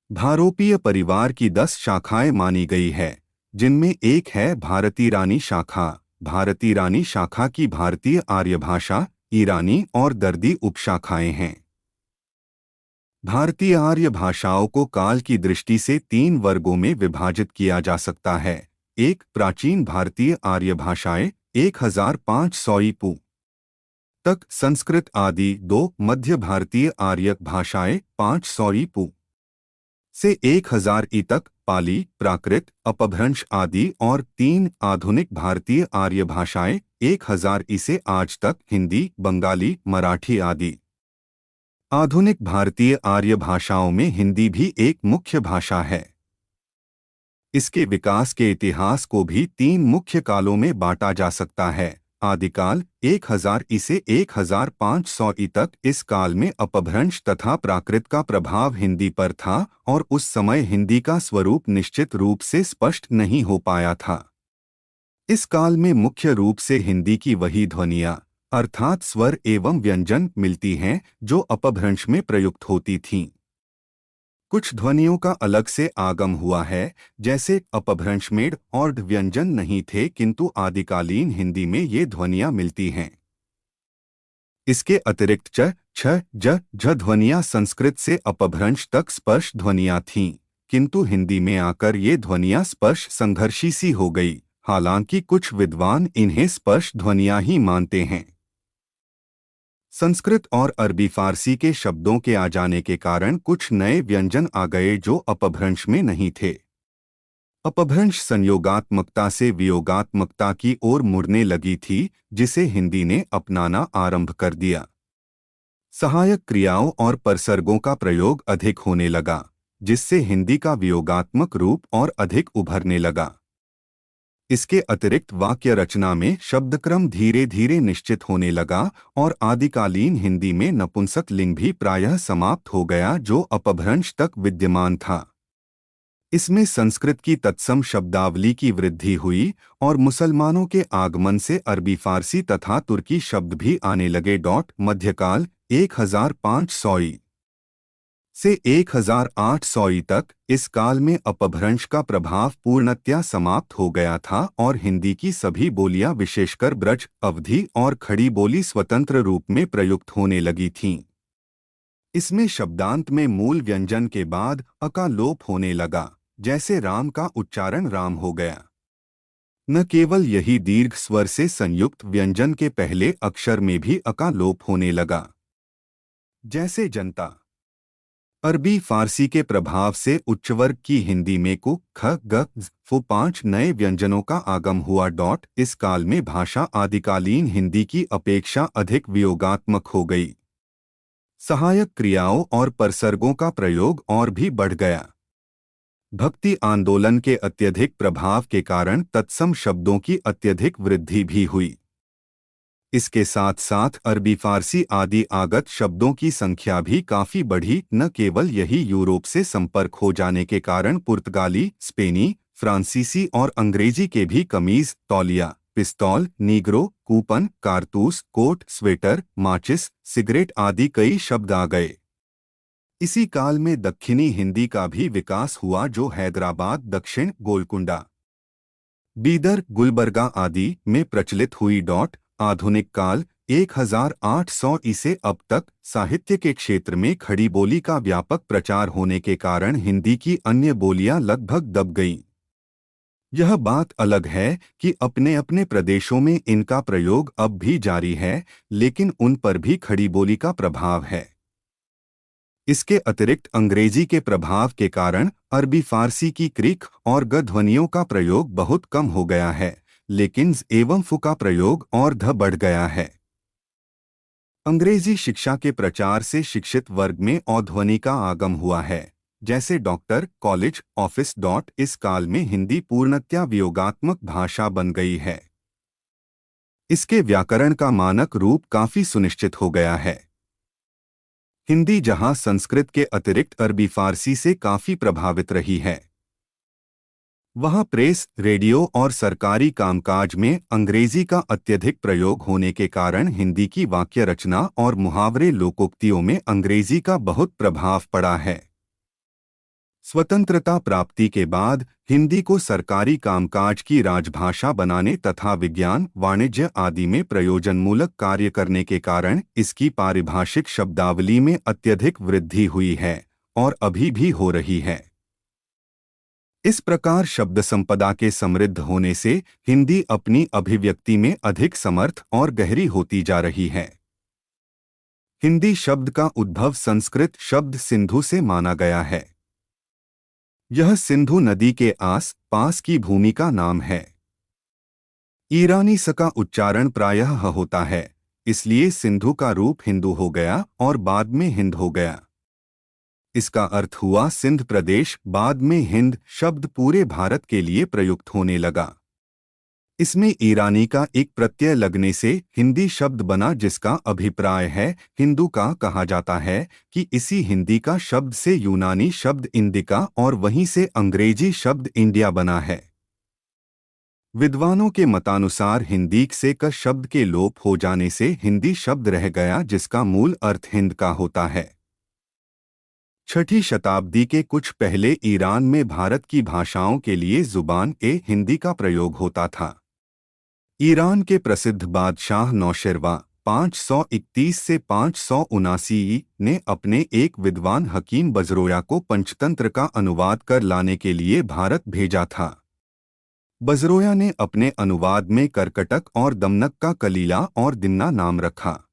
भारोपीय परिवार की 10 शाखाएं मानी गई है, जिनमें एक है भारतीय रानी शाखा। भारतीय रानी शाखा की भारतीय आर्य भाषा, ईरानी और दर्दी उपशाखाएं हैं। भारतीय आर्य भाषाओं को काल की दृष्टि से 3 वर्गों में विभाजित किया जा सकता है। 1. प्राचीन भारतीय आर्य भाषाएं 1500 ईपू तक, संस्कृत आदि। 2. मध्य भारतीय आर्य भाषाएं 500 ईपू से 1000 ई तक, पाली, प्राकृत, अपभ्रंश आदि। और 3. आधुनिक भारतीय आर्य भाषाएं 1000 ई से आज तक, हिंदी, बंगाली, मराठी आदि। आधुनिक भारतीय आर्य भाषाओं में हिंदी भी एक मुख्य भाषा है। इसके विकास के इतिहास को भी 3 मुख्य कालों में बांटा जा सकता है। आदिकाल 1000 ई से 1500 ई तक। इस काल में अपभ्रंश तथा प्राकृत का प्रभाव हिंदी पर था और उस समय हिंदी का स्वरूप निश्चित रूप से स्पष्ट नहीं हो पाया था। इस काल में मुख्य रूप से हिंदी की वही ध्वनियाँ अर्थात स्वर एवं व्यंजन मिलती हैं जो अपभ्रंश में प्रयुक्त होती थीं। कुछ ध्वनियों का अलग से आगम हुआ है, जैसे अपभ्रंश में और व्यंजन नहीं थे, किंतु आदिकालीन हिंदी में ये ध्वनियाँ मिलती हैं। इसके अतिरिक्त च, छ, ज, झ ध्वनियाँ संस्कृत से अपभ्रंश तक स्पर्श ध्वनियाँ थीं, किंतु हिंदी में आकर ये ध्वनियाँ स्पर्श संघर्षी सी हो गई। हालांकि कुछ विद्वान इन्हें स्पर्श ध्वनियाँ ही मानते हैं। संस्कृत और अरबी फारसी के शब्दों के आ जाने के कारण कुछ नए व्यंजन आ गए जो अपभ्रंश में नहीं थे। अपभ्रंश संयोगात्मकता से वियोगात्मकता की ओर मुड़ने लगी थी, जिसे हिंदी ने अपनाना आरंभ कर दिया। सहायक क्रियाओं और परसर्गों का प्रयोग अधिक होने लगा, जिससे हिंदी का वियोगात्मक रूप और अधिक उभरने लगा। इसके अतिरिक्त वाक्य रचना में शब्दक्रम धीरे धीरे निश्चित होने लगा और आदिकालीन हिंदी में नपुंसक लिंग भी प्रायः समाप्त हो गया, जो अपभ्रंश तक विद्यमान था। इसमें संस्कृत की तत्सम शब्दावली की वृद्धि हुई और मुसलमानों के आगमन से अरबी फारसी तथा तुर्की शब्द भी आने लगे। मध्यकाल 1500 ई से 1800 ई तक। इस काल में अपभ्रंश का प्रभाव पूर्णतया समाप्त हो गया था और हिंदी की सभी बोलियां विशेषकर ब्रज, अवधी और खड़ी बोली स्वतंत्र रूप में प्रयुक्त होने लगी थीं। इसमें शब्दांत में मूल व्यंजन के बाद अ का लोप होने लगा, जैसे राम का उच्चारण राम हो गया। न केवल यही, दीर्घ स्वर से संयुक्त व्यंजन के पहले अक्षर में भी अ का लोप होने लगा, जैसे जनता। अरबी फारसी के प्रभाव से उच्चवर्ग की हिंदी में कु, ख, ग, फु 5 नए व्यंजनों का आगम हुआ। इस काल में भाषा आदिकालीन हिंदी की अपेक्षा अधिक वियोगात्मक हो गई। सहायक क्रियाओं और परसर्गों का प्रयोग और भी बढ़ गया। भक्ति आंदोलन के अत्यधिक प्रभाव के कारण तत्सम शब्दों की अत्यधिक वृद्धि भी हुई। इसके साथ साथ अरबी फारसी आदि आगत शब्दों की संख्या भी काफी बढ़ी। न केवल यही, यूरोप से संपर्क हो जाने के कारण पुर्तगाली, स्पेनी, फ्रांसीसी और अंग्रेजी के भी कमीज, तौलिया, पिस्तौल, नीग्रो, कूपन, कारतूस, कोट, स्वेटर, माचिस, सिगरेट आदि कई शब्द आ गए। इसी काल में दक्षिणी हिंदी का भी विकास हुआ, जो हैदराबाद, दक्षिण, गोलकुंडा, बीदर, गुलबर्गा आदि में प्रचलित हुई। आधुनिक काल 1800 ई से अब तक। साहित्य के क्षेत्र में खड़ी बोली का व्यापक प्रचार होने के कारण हिंदी की अन्य बोलियां लगभग दब गईं। यह बात अलग है कि अपने अपने प्रदेशों में इनका प्रयोग अब भी जारी है, लेकिन उन पर भी खड़ी बोली का प्रभाव है। इसके अतिरिक्त अंग्रेजी के प्रभाव के कारण अरबी फारसी की क्रिक और ग ध्वनियों का प्रयोग बहुत कम हो गया है, लेकिन ज़ एवं फु का प्रयोग और ध बढ़ गया है। अंग्रेजी शिक्षा के प्रचार से शिक्षित वर्ग में औध्वनि का आगम हुआ है, जैसे डॉक्टर, कॉलेज, ऑफिस। इस काल में हिंदी पूर्णतया वियोगात्मक भाषा बन गई है। इसके व्याकरण का मानक रूप काफी सुनिश्चित हो गया है। हिंदी जहां संस्कृत के अतिरिक्त अरबी फारसी से काफी प्रभावित रही है, वहां प्रेस, रेडियो और सरकारी कामकाज में अंग्रेजी का अत्यधिक प्रयोग होने के कारण हिंदी की वाक्य रचना और मुहावरे लोकोक्तियों में अंग्रेजी का बहुत प्रभाव पड़ा है। स्वतंत्रता प्राप्ति के बाद हिंदी को सरकारी कामकाज की राजभाषा बनाने तथा विज्ञान, वाणिज्य आदि में प्रयोजनमूलक कार्य करने के कारण इसकी पारिभाषिक शब्दावली में अत्यधिक वृद्धि हुई है और अभी भी हो रही है। इस प्रकार शब्द संपदा के समृद्ध होने से हिंदी अपनी अभिव्यक्ति में अधिक समर्थ और गहरी होती जा रही है। हिंदी शब्द का उद्भव संस्कृत शब्द सिंधु से माना गया है। यह सिंधु नदी के आस पास की भूमि का नाम है। ईरानी स का उच्चारण प्रायः ह होता है, इसलिए सिंधु का रूप हिंदू हो गया और बाद में हिंद हो गया। इसका अर्थ हुआ सिंध प्रदेश, बाद में हिंद शब्द पूरे भारत के लिए प्रयुक्त होने लगा। इसमें ईरानी का एक प्रत्यय लगने से हिंदी शब्द बना, जिसका अभिप्राय है हिंदू का। कहा जाता है कि इसी हिंदी का शब्द से यूनानी शब्द इंडिका और वहीं से अंग्रेजी शब्द इंडिया बना है। विद्वानों के मतानुसार हिंदी से क शब्द के लोप हो जाने से हिंदी शब्द रह गया, जिसका मूल अर्थ हिंद का होता है। 6ठी शताब्दी के कुछ पहले ईरान में भारत की भाषाओं के लिए ज़ुबान-ए-हिंदी का प्रयोग होता था। ईरान के प्रसिद्ध बादशाह नौशेरवा 531 से 579 ने अपने एक विद्वान हकीम बजरोया को पंचतंत्र का अनुवाद कर लाने के लिए भारत भेजा था। बजरोया ने अपने अनुवाद में करकटक और दमनक का कलीला और दिन्ना नाम रखा।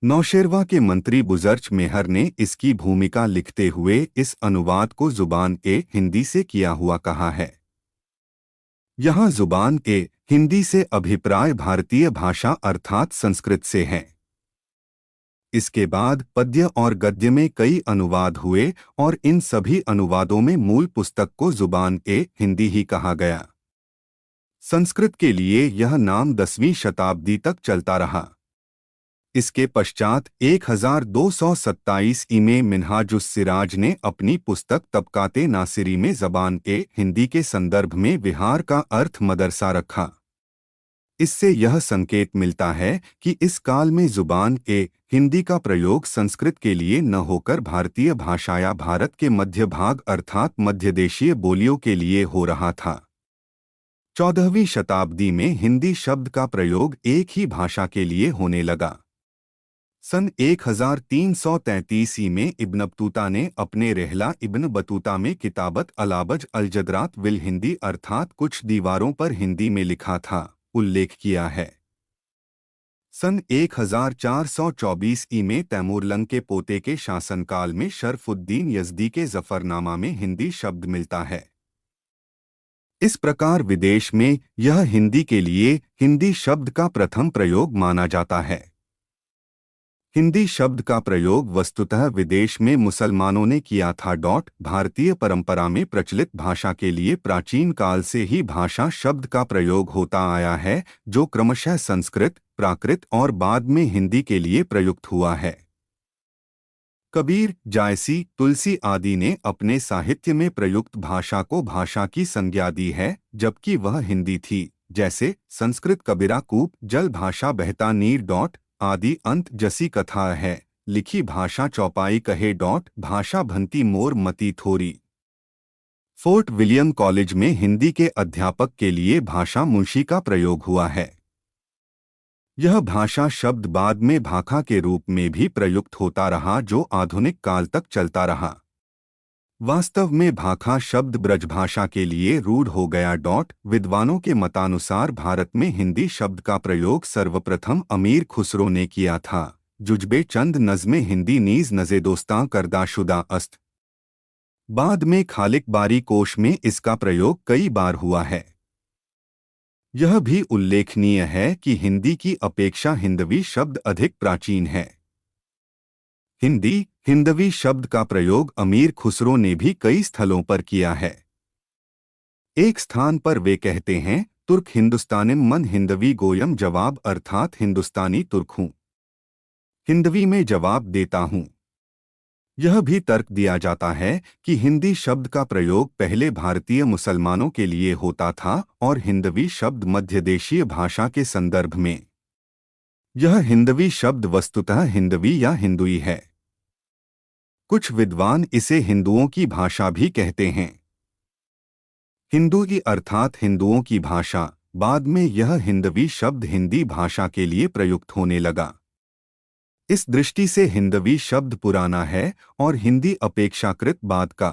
नौशेरवा के मंत्री बुजर्च मेहर ने इसकी भूमिका लिखते हुए इस अनुवाद को ज़ुबान-ए-हिंदी से किया हुआ कहा है। यहाँ ज़ुबान-ए-हिंदी से अभिप्राय भारतीय भाषा अर्थात संस्कृत से है। इसके बाद पद्य और गद्य में कई अनुवाद हुए और इन सभी अनुवादों में मूल पुस्तक को ज़ुबान-ए-हिंदी ही कहा गया। संस्कृत के लिए यह नाम 10वीं शताब्दी तक चलता रहा। इसके पश्चात 1227 में मिन्हाजुस सिराज ने अपनी पुस्तक तबकाते नासिरी में ज़बान-ए-हिंदी के संदर्भ में विहार का अर्थ मदरसा रखा। इससे यह संकेत मिलता है कि इस काल में ज़ुबान-ए-हिंदी का प्रयोग संस्कृत के लिए न होकर भारतीय भाषा या भारत के मध्य भाग अर्थात मध्यदेशीय बोलियों के लिए हो रहा था। 14वीं शताब्दी में हिंदी शब्द का प्रयोग एक ही भाषा के लिए होने लगा। सन 1333 में इब्न बतूता ने अपने रहला इब्न बतूता में किताबत अलाबज अलजदरात विल हिंदी अर्थात कुछ दीवारों पर हिंदी में लिखा था उल्लेख किया है। सन 1424 में तैमूरलंग के पोते के शासनकाल में शरफुद्दीन यज़दी के ज़फ़रनामा में हिंदी शब्द मिलता है। इस प्रकार विदेश में यह हिंदी के लिए हिंदी शब्द का प्रथम प्रयोग माना जाता है। हिंदी शब्द का प्रयोग वस्तुतः विदेश में मुसलमानों ने किया था। भारतीय परंपरा में प्रचलित भाषा के लिए प्राचीन काल से ही भाषा शब्द का प्रयोग होता आया है, जो क्रमशः संस्कृत, प्राकृत और बाद में हिंदी के लिए प्रयुक्त हुआ है। कबीर, जायसी, तुलसी आदि ने अपने साहित्य में प्रयुक्त भाषा को भाषा की संज्ञा दी है, जबकि वह हिंदी थी। जैसे संस्कृत कबीरा कूप, जल भाषा बहता नीर आदि अंत जसी कथा है, लिखी भाषा चौपाई कहे। भाषा भंती मोर मती थोरी। फोर्ट विलियम कॉलेज में हिंदी के अध्यापक के लिए भाषा मुंशी का प्रयोग हुआ है। यह भाषा शब्द बाद में भाखा के रूप में भी प्रयुक्त होता रहा, जो आधुनिक काल तक चलता रहा। वास्तव में भाखा शब्द ब्रजभाषा के लिए रूढ़ हो गया। विद्वानों के मतानुसार भारत में हिंदी शब्द का प्रयोग सर्वप्रथम अमीर खुसरो ने किया था। जुजबे चंद नज़्मे हिंदी नीज नज़ेदोस्तां करदाशुदा अस्त। बाद में खालिक बारी कोश में इसका प्रयोग कई बार हुआ है। यह भी उल्लेखनीय है कि हिंदी की अपेक्षा हिंदवी शब्द अधिक प्राचीन है। हिंदी हिंदवी शब्द का प्रयोग अमीर खुसरो ने भी कई स्थलों पर किया है। एक स्थान पर वे कहते हैं, तुर्क हिंदुस्तानिम मन हिंदवी गोयम जवाब, अर्थात हिंदुस्तानी तुर्क हूँ, हिंदवी में जवाब देता हूँ। यह भी तर्क दिया जाता है कि हिंदी शब्द का प्रयोग पहले भारतीय मुसलमानों के लिए होता था और हिंदवी शब्द मध्य देशीय भाषा के संदर्भ में। यह हिंदवी शब्द वस्तुतः हिंदवी या हिंदुई है। कुछ विद्वान इसे हिंदुओं की भाषा भी कहते हैं। हिंदू की अर्थात हिंदुओं की भाषा। बाद में यह हिंदवी शब्द हिंदी भाषा के लिए प्रयुक्त होने लगा। इस दृष्टि से हिंदवी शब्द पुराना है और हिंदी अपेक्षाकृत बाद का।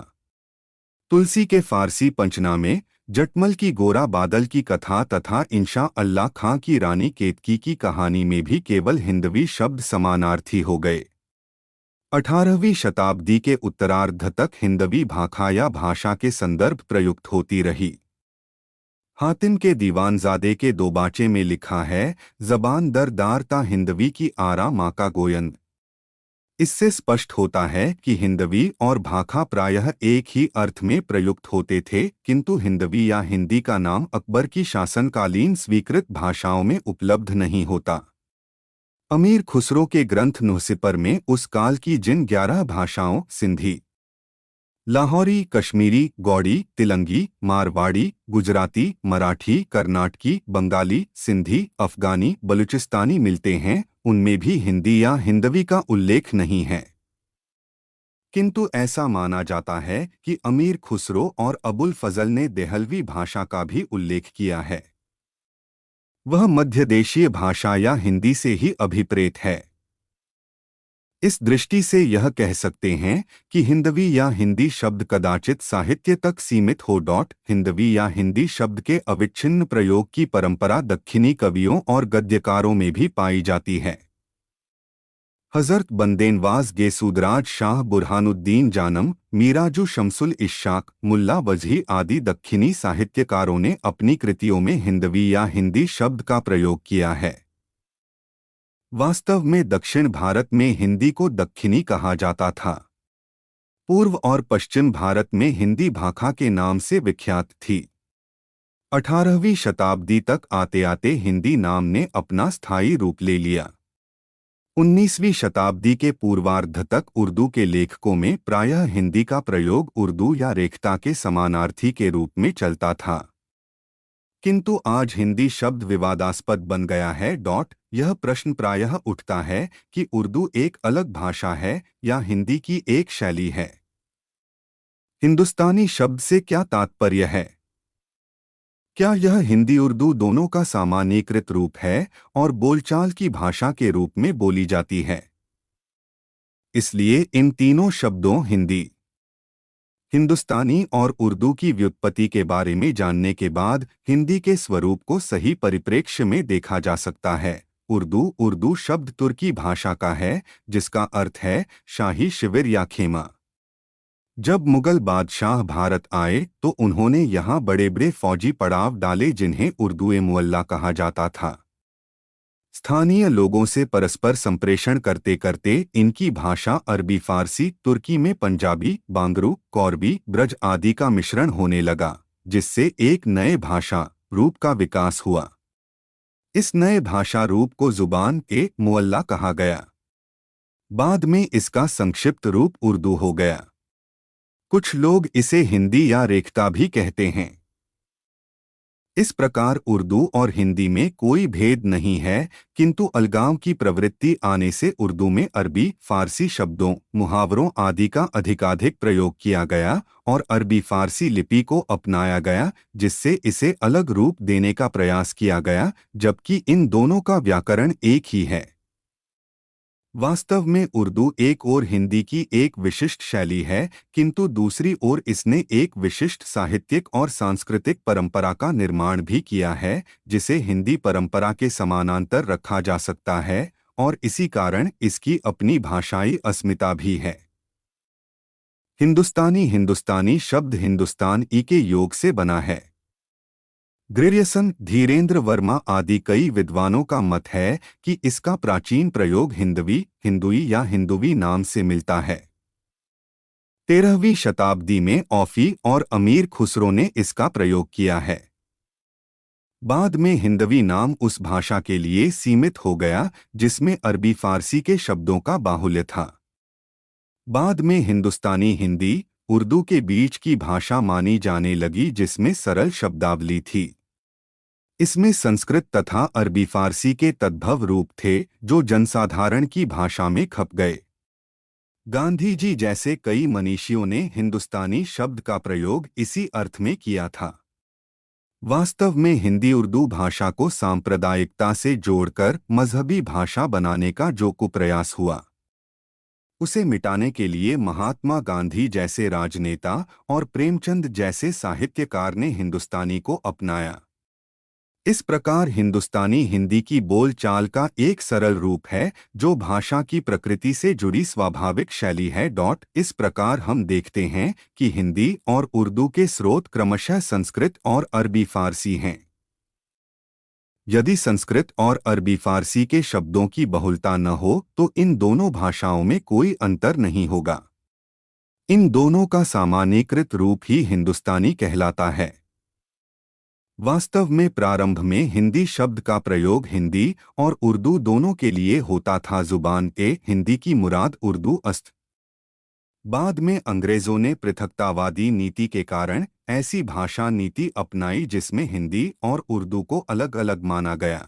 तुलसी के फारसी पंचनामे, जटमल की गोरा बादल की कथा तथा इंशा अल्लाह खां की रानी केतकी की कहानी में भी केवल हिंदवी शब्द समानार्थी हो गए। 18वीं शताब्दी के उत्तरार्ध तक हिंदवी भाखा या भाषा के संदर्भ प्रयुक्त होती रही। हातिम के दीवानजादे के दोबाचे में लिखा है, जबान दर दार ता हिंदवी की आरा माँ का गोयंद। इससे स्पष्ट होता है कि हिंदवी और भाखा प्रायः एक ही अर्थ में प्रयुक्त होते थे, किंतु हिंदवी या हिंदी का नाम अकबर की शासनकालीन स्वीकृत भाषाओं में उपलब्ध नहीं होता। अमीर खुसरो के ग्रंथ नुहसिपर में उस काल की जिन 11 भाषाओं सिंधी, लाहौरी, कश्मीरी, गौड़ी, तिलंगी, मारवाड़ी, गुजराती, मराठी, कर्नाटकी, बंगाली, सिंधी, अफगानी, बलूचिस्तानी मिलते हैं, उनमें भी हिंदी या हिंदवी का उल्लेख नहीं है। किंतु ऐसा माना जाता है कि अमीर खुसरो और अबुल फजल ने देहलवी भाषा का भी उल्लेख किया है। वह मध्य देशीय भाषा या हिंदी से ही अभिप्रेत है। इस दृष्टि से यह कह सकते हैं कि हिंदवी या हिंदी शब्द कदाचित साहित्य तक सीमित हो। हिंदवी या हिंदी शब्द के अविच्छिन्न प्रयोग की परंपरा दक्षिणी कवियों और गद्यकारों में भी पाई जाती है। हजरत बंदेनवाज गेसूदराज शाह बुरहानुद्दीन जानम, मीराजू शमसुल इश्शाक, मुल्ला वजही आदि दक्षिणी साहित्यकारों ने अपनी कृतियों में हिंदवी या हिंदी शब्द का प्रयोग किया है। वास्तव में दक्षिण भारत में हिंदी को दक्खिनी कहा जाता था। पूर्व और पश्चिम भारत में हिंदी भाखा के नाम से विख्यात थी। 18वीं शताब्दी तक आते आते हिंदी नाम ने अपना स्थायी रूप ले लिया। 19वीं शताब्दी के पूर्वार्ध तक उर्दू के लेखकों में प्रायः हिंदी का प्रयोग उर्दू या रेखता के समानार्थी के रूप में चलता था। किंतु आज हिंदी शब्द विवादास्पद बन गया है। यह प्रश्न प्रायः उठता है कि उर्दू एक अलग भाषा है या हिंदी की एक शैली है। हिंदुस्तानी शब्द से क्या तात्पर्य है? क्या यह हिंदी उर्दू दोनों का सामान्यीकृत रूप है और बोलचाल की भाषा के रूप में बोली जाती है? इसलिए इन तीनों शब्दों हिंदी, हिंदुस्तानी और उर्दू की व्युत्पत्ति के बारे में जानने के बाद हिंदी के स्वरूप को सही परिप्रेक्ष्य में देखा जा सकता है। उर्दू शब्द तुर्की भाषा का है, जिसका अर्थ है शाही शिविर या खेमा। जब मुगल बादशाह भारत आए तो उन्होंने यहाँ बड़े बड़े फौजी पड़ाव डाले, जिन्हें उर्दू-ए मुअल्ला कहा जाता था। स्थानीय लोगों से परस्पर संप्रेषण करते करते इनकी भाषा अरबी, फारसी, तुर्की में पंजाबी, बांगरू, कौरबी, ब्रज आदि का मिश्रण होने लगा, जिससे एक नए भाषा रूप का विकास हुआ। इस नए भाषा रूप को जुबान-ए-मुअल्ला कहा गया। बाद में इसका संक्षिप्त रूप उर्दू हो गया। कुछ लोग इसे हिंदी या रेखता भी कहते हैं। इस प्रकार उर्दू और हिंदी में कोई भेद नहीं है, किंतु अलगाव की प्रवृत्ति आने से उर्दू में अरबी, फारसी शब्दों, मुहावरों आदि का अधिकाधिक प्रयोग किया गया और अरबी फारसी लिपि को अपनाया गया, जिससे इसे अलग रूप देने का प्रयास किया गया, जबकि इन दोनों का व्याकरण एक ही है। वास्तव में उर्दू एक ओर हिंदी की एक विशिष्ट शैली है, किंतु दूसरी ओर इसने एक विशिष्ट साहित्यिक और सांस्कृतिक परंपरा का निर्माण भी किया है, जिसे हिंदी परंपरा के समानांतर रखा जा सकता है, और इसी कारण इसकी अपनी भाषाई अस्मिता भी है। हिंदुस्तानी हिंदुस्तानी शब्द हिंदुस्तान ई के योग से बना है। ग्रेरियसन, धीरेन्द्र वर्मा आदि कई विद्वानों का मत है कि इसका प्राचीन प्रयोग हिंदवी, हिंदुई या हिंदुवी नाम से मिलता है। 13वीं शताब्दी में औफी और अमीर खुसरो ने इसका प्रयोग किया है। बाद में हिंदवी नाम उस भाषा के लिए सीमित हो गया जिसमें अरबी फारसी के शब्दों का बाहुल्य था। बाद में हिंदुस्तानी हिंदी उर्दू के बीच की भाषा मानी जाने लगी, जिसमें सरल शब्दावली थी। इसमें संस्कृत तथा अरबी फारसी के तद्भव रूप थे जो जनसाधारण की भाषा में खप गए। गांधी जी जैसे कई मनीषियों ने हिंदुस्तानी शब्द का प्रयोग इसी अर्थ में किया था। वास्तव में हिंदी उर्दू भाषा को सांप्रदायिकता से जोड़कर मजहबी भाषा बनाने का जो कुप्रयास हुआ, उसे मिटाने के लिए महात्मा गांधी जैसे राजनेता और प्रेमचंद जैसे साहित्यकार ने हिंदुस्तानी को अपनाया। इस प्रकार हिंदुस्तानी हिंदी की बोल चाल का एक सरल रूप है जो भाषा की प्रकृति से जुड़ी स्वाभाविक शैली है। इस प्रकार हम देखते हैं कि हिंदी और उर्दू के स्रोत क्रमशः संस्कृत और अरबी फारसी हैं। यदि संस्कृत और अरबी फारसी के शब्दों की बहुलता न हो तो इन दोनों भाषाओं में कोई अंतर नहीं होगा। इन दोनों का सामान्यीकृत रूप ही हिंदुस्तानी कहलाता है। वास्तव में प्रारंभ में हिंदी शब्द का प्रयोग हिंदी और उर्दू दोनों के लिए होता था। जुबान ए हिंदी की मुराद उर्दू अस्त। बाद में अंग्रेजों ने पृथकतावादी नीति के कारण ऐसी भाषा नीति अपनाई जिसमें हिंदी और उर्दू को अलग अलग माना गया।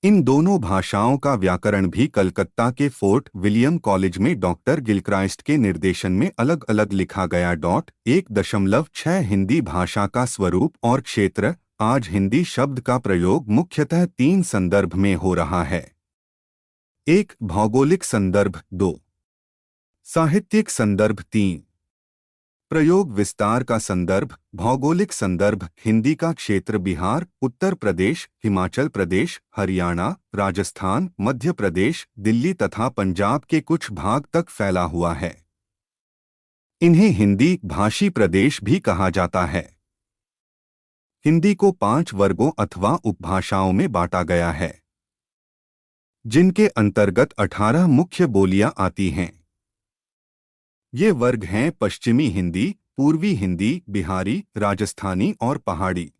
इन दोनों भाषाओं का व्याकरण भी कलकत्ता के फोर्ट विलियम कॉलेज में डॉक्टर गिलक्राइस्ट के निर्देशन में अलग अलग लिखा गया। 1.6 हिंदी भाषा का स्वरूप और क्षेत्र। आज हिंदी शब्द का प्रयोग मुख्यतः 3 संदर्भ में हो रहा है। 1. भौगोलिक संदर्भ। 2. साहित्यिक संदर्भ। 3. प्रयोग विस्तार का संदर्भ। भौगोलिक संदर्भ। हिंदी का क्षेत्र बिहार, उत्तर प्रदेश, हिमाचल प्रदेश, हरियाणा, राजस्थान, मध्य प्रदेश, दिल्ली तथा पंजाब के कुछ भाग तक फैला हुआ है। इन्हें हिंदी भाषी प्रदेश भी कहा जाता है। हिंदी को 5 वर्गों अथवा उपभाषाओं में बांटा गया है, जिनके अंतर्गत 18 मुख्य बोलियां आती हैं। ये वर्ग हैं पश्चिमी हिंदी, पूर्वी हिंदी, बिहारी, राजस्थानी और पहाड़ी।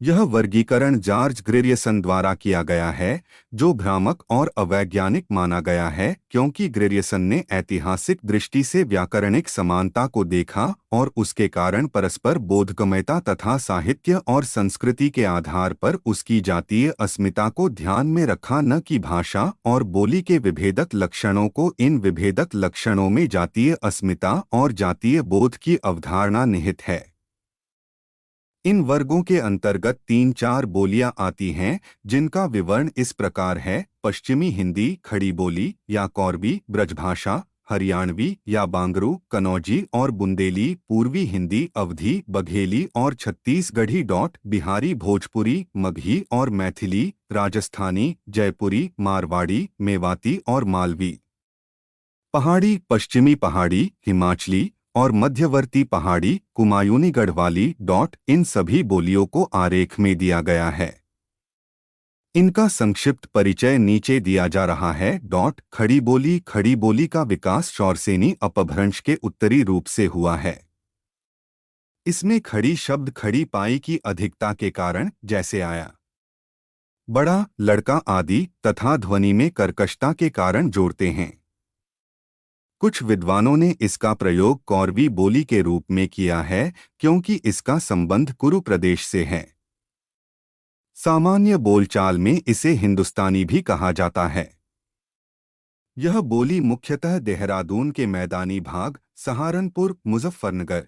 यह वर्गीकरण जॉर्ज ग्रेरियसन द्वारा किया गया है, जो भ्रामक और अवैज्ञानिक माना गया है क्योंकि ग्रेरियसन ने ऐतिहासिक दृष्टि से व्याकरणिक समानता को देखा और उसके कारण परस्पर बोधगम्यता तथा साहित्य और संस्कृति के आधार पर उसकी जातीय अस्मिता को ध्यान में रखा, न कि भाषा और बोली के विभेदक लक्षणों को। इन विभेदक लक्षणों में जातीय अस्मिता और जातीय बोध की अवधारणा निहित है। इन वर्गों के अंतर्गत 3-4 बोलियां आती हैं, जिनका विवरण इस प्रकार है। पश्चिमी हिंदी खड़ी बोली या कौरबी ब्रजभाषा, हरियाणवी या बांगरू, कनौजी और बुंदेली, पूर्वी हिंदी अवधी, बघेली और छत्तीसगढ़ी। बिहारी भोजपुरी, मगही और मैथिली, राजस्थानी जयपुरी, मारवाड़ी, मेवाती और मालवी। पहाड़ी पश्चिमी पहाड़ी, हिमाचली और मध्यवर्ती पहाड़ी, कुमायूनी गढ़वाली। इन सभी बोलियों को आरेख में दिया गया है। इनका संक्षिप्त परिचय नीचे दिया जा रहा है। खड़ी बोली का विकास शौरसेनी अपभ्रंश के उत्तरी रूप से हुआ है। इसमें खड़ी शब्द खड़ी पाई की अधिकता के कारण जैसे आया, बड़ा, लड़का आदि तथा ध्वनि में कर्कशता के कारण जोड़ते हैं। कुछ विद्वानों ने इसका प्रयोग कौरवी बोली के रूप में किया है क्योंकि इसका संबंध कुरु प्रदेश से है। सामान्य बोलचाल में इसे हिंदुस्तानी भी कहा जाता है। यह बोली मुख्यतः देहरादून के मैदानी भाग, सहारनपुर, मुजफ्फरनगर,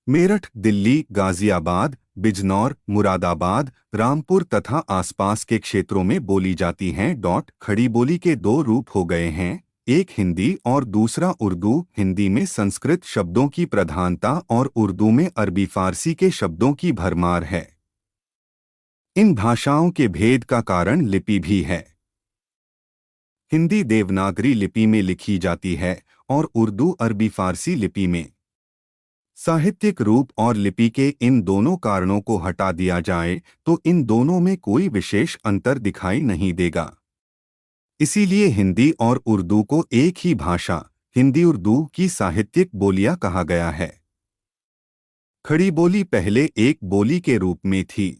मेरठ, दिल्ली, गाजियाबाद, बिजनौर, मुरादाबाद, रामपुर तथा आसपास के क्षेत्रों में बोली जाती हैं। खड़ी बोली के दो रूप हो गए हैं, एक हिंदी और दूसरा उर्दू। हिंदी में संस्कृत शब्दों की प्रधानता और उर्दू में अरबी फारसी के शब्दों की भरमार है। इन भाषाओं के भेद का कारण लिपि भी है। हिंदी देवनागरी लिपि में लिखी जाती है और उर्दू अरबी फारसी लिपि में। साहित्यिक रूप और लिपि के इन दोनों कारणों को हटा दिया जाए तो इन दोनों में कोई विशेष अंतर दिखाई नहीं देगा। इसीलिए हिंदी और उर्दू को एक ही भाषा, हिंदी उर्दू की साहित्यिक बोलियां कहा गया है। खड़ी बोली पहले एक बोली के रूप में थी,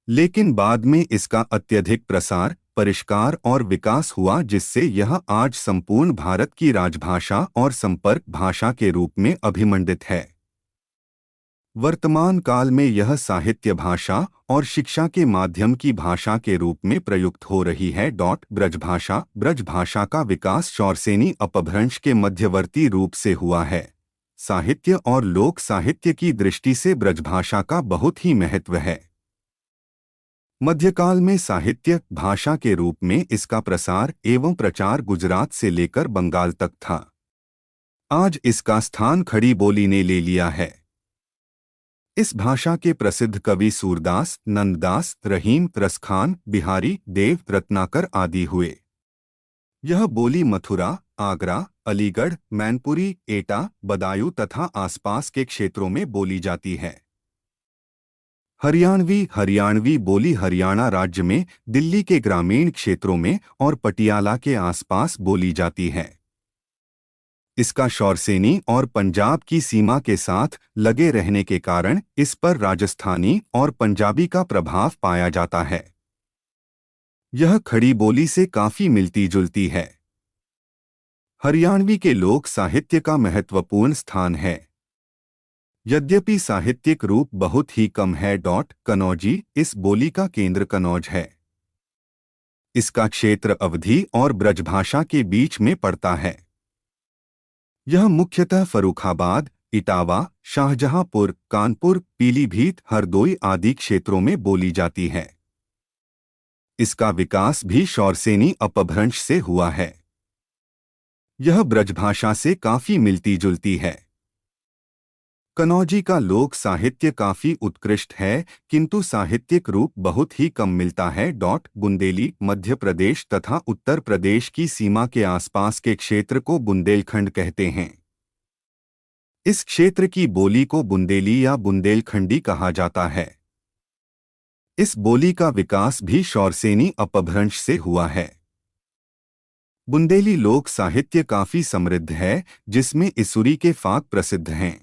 लेकिन बाद में इसका अत्यधिक प्रसार, परिष्कार और विकास हुआ, जिससे यह आज संपूर्ण भारत की राजभाषा और संपर्क भाषा के रूप में अभिमंडित है। वर्तमान काल में यह साहित्य भाषा और शिक्षा के माध्यम की भाषा के रूप में प्रयुक्त हो रही है। ब्रजभाषा का विकास शौरसेनी अपभ्रंश के मध्यवर्ती रूप से हुआ है। साहित्य और लोक साहित्य की दृष्टि से ब्रजभाषा का बहुत ही महत्व है। मध्यकाल में साहित्य भाषा के रूप में इसका प्रसार एवं प्रचार गुजरात से लेकर बंगाल तक था। आज इसका स्थान खड़ी बोली ने ले लिया है। इस भाषा के प्रसिद्ध कवि सूरदास, नंददास, रहीम, रसखान, बिहारी, देव, रत्नाकर आदि हुए। यह बोली मथुरा, आगरा, अलीगढ़, मैनपुरी, एटा, बदायूं तथा आसपास के क्षेत्रों में बोली जाती है। हरियाणवी बोली हरियाणा राज्य में दिल्ली के ग्रामीण क्षेत्रों में और पटियाला के आसपास बोली जाती है। इसका शौरसेनी और पंजाब की सीमा के साथ लगे रहने के कारण इस पर राजस्थानी और पंजाबी का प्रभाव पाया जाता है। यह खड़ी बोली से काफी मिलती जुलती है। हरियाणवी के लोक साहित्य का महत्वपूर्ण स्थान है, यद्यपि साहित्यिक रूप बहुत ही कम है। कनौजी इस बोली का केंद्र कनौज है। इसका क्षेत्र अवधी और ब्रजभाषा के बीच में पड़ता है। यह मुख्यतः फर्रुखाबाद, इटावा, शाहजहांपुर, कानपुर, पीलीभीत, हरदोई आदि क्षेत्रों में बोली जाती है। इसका विकास भी शौरसेनी अपभ्रंश से हुआ है। यह ब्रजभाषा से काफी मिलती जुलती है। कनौजी का लोक साहित्य काफी उत्कृष्ट है, किंतु साहित्यिक रूप बहुत ही कम मिलता है। बुंदेली मध्य प्रदेश तथा उत्तर प्रदेश की सीमा के आसपास के क्षेत्र को बुंदेलखंड कहते हैं। इस क्षेत्र की बोली को बुंदेली या बुंदेलखंडी कहा जाता है। इस बोली का विकास भी शौरसेनी अपभ्रंश से हुआ है। बुंदेली लोक साहित्य काफी समृद्ध है, जिसमें इसूरी के फाग प्रसिद्ध हैं।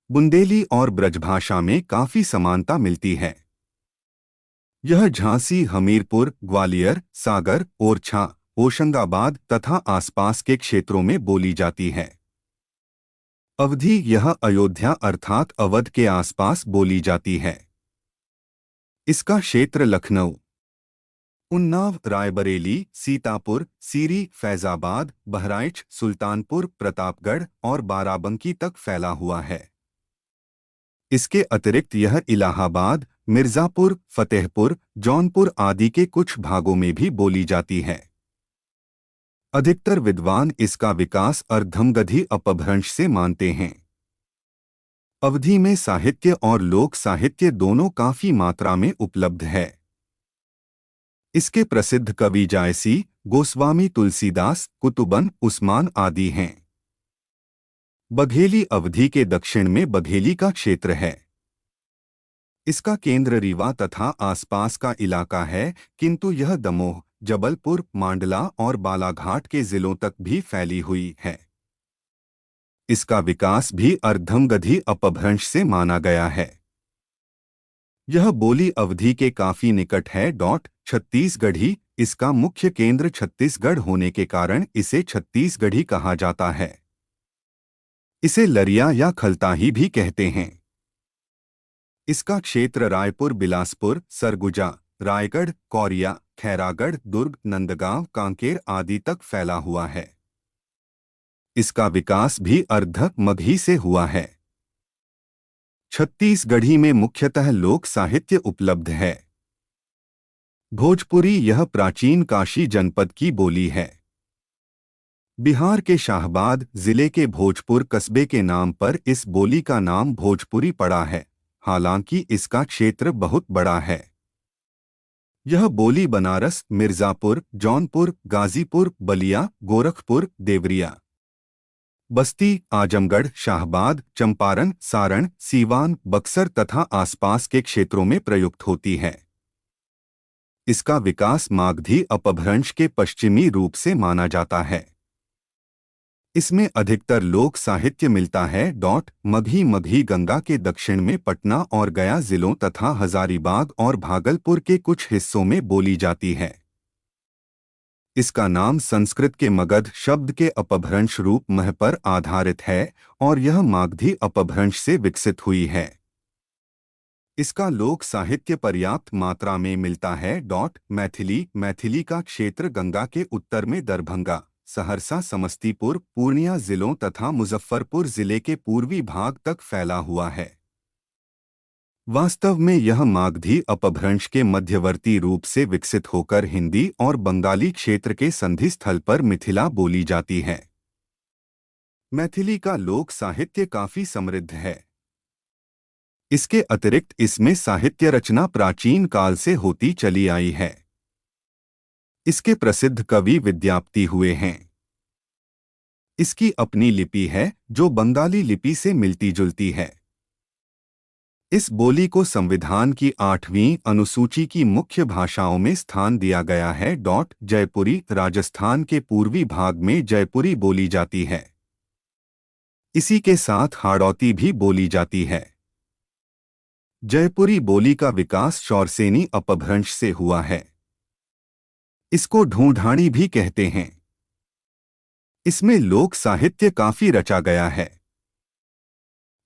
बुंदेली और ब्रजभाषा में काफी समानता मिलती है। यह झांसी, हमीरपुर, ग्वालियर, सागर, ओरछा, होशंगाबाद तथा आसपास के क्षेत्रों में बोली जाती है। अवधी यह अयोध्या अर्थात अवध के आसपास बोली जाती है। इसका क्षेत्र लखनऊ, उन्नाव, रायबरेली, सीतापुर, सीरी, फैजाबाद, बहराइच, सुल्तानपुर, प्रतापगढ़ और बाराबंकी तक फैला हुआ है। इसके अतिरिक्त यह इलाहाबाद, मिर्जापुर, फतेहपुर, जौनपुर आदि के कुछ भागों में भी बोली जाती है। अधिकतर विद्वान इसका विकास अर्धमगधी अपभ्रंश से मानते हैं। अवधी में साहित्य और लोक साहित्य दोनों काफी मात्रा में उपलब्ध है। इसके प्रसिद्ध कवि जायसी, गोस्वामी तुलसीदास, कुतुबन, उस्मान आदि हैं। बघेली अवधी के दक्षिण में बघेली का क्षेत्र है। इसका केंद्र रीवा तथा आसपास का इलाका है, किंतु यह दमोह, जबलपुर, मांडला और बालाघाट के जिलों तक भी फैली हुई है। इसका विकास भी अर्धमगधी अपभ्रंश से माना गया है। यह बोली अवधी के काफी निकट है। छत्तीसगढ़ी इसका मुख्य केंद्र छत्तीसगढ़ होने के कारण इसे छत्तीसगढ़ी कहा जाता है। इसे लरिया या खलताही भी कहते हैं। इसका क्षेत्र रायपुर, बिलासपुर, सरगुजा, रायगढ़, कौरिया, खैरागढ़, दुर्ग, नंदगांव, कांकेर आदि तक फैला हुआ है। इसका विकास भी अर्ध मगही से हुआ है। छत्तीसगढ़ी में मुख्यतः लोक साहित्य उपलब्ध है। भोजपुरी यह प्राचीन काशी जनपद की बोली है। बिहार के शाहबाद जिले के भोजपुर कस्बे के नाम पर इस बोली का नाम भोजपुरी पड़ा है, हालांकि इसका क्षेत्र बहुत बड़ा है। यह बोली बनारस, मिर्जापुर, जौनपुर, गाजीपुर, बलिया, गोरखपुर, देवरिया, बस्ती, आजमगढ़, शाहबाद, चंपारण, सारण, सीवान, बक्सर तथा आसपास के क्षेत्रों में प्रयुक्त होती है। इसका विकास मागधी अपभ्रंश के पश्चिमी रूप से माना जाता है। इसमें अधिकतर लोक साहित्य मिलता है। मगही मगही गंगा के दक्षिण में पटना और गया जिलों तथा हजारीबाग और भागलपुर के कुछ हिस्सों में बोली जाती है। इसका नाम संस्कृत के मगध शब्द के अपभ्रंश रूप मह पर आधारित है और यह मागधी अपभ्रंश से विकसित हुई है। इसका लोक साहित्य पर्याप्त मात्रा में मिलता है। मैथिली का क्षेत्र गंगा के उत्तर में दरभंगा, सहरसा, समस्तीपुर, पूर्णिया जिलों तथा मुजफ्फरपुर जिले के पूर्वी भाग तक फैला हुआ है। वास्तव में यह मागधी अपभ्रंश के मध्यवर्ती रूप से विकसित होकर हिंदी और बंगाली क्षेत्र के संधि स्थल पर मिथिला बोली जाती है। मैथिली का लोक साहित्य काफी समृद्ध है। इसके अतिरिक्त इसमें साहित्य रचना प्राचीन काल से होती चली आई है। इसके प्रसिद्ध कवि विद्यापति हुए हैं। इसकी अपनी लिपि है जो बंगाली लिपि से मिलती जुलती है। इस बोली को संविधान की 8वीं अनुसूची की मुख्य भाषाओं में स्थान दिया गया है। जयपुरी राजस्थान के पूर्वी भाग में जयपुरी बोली जाती है। इसी के साथ हाड़ौती भी बोली जाती है। जयपुरी बोली का विकास शौरसेनी अपभ्रंश से हुआ है। इसको ढूंढानी भी कहते हैं। इसमें लोक साहित्य काफी रचा गया है।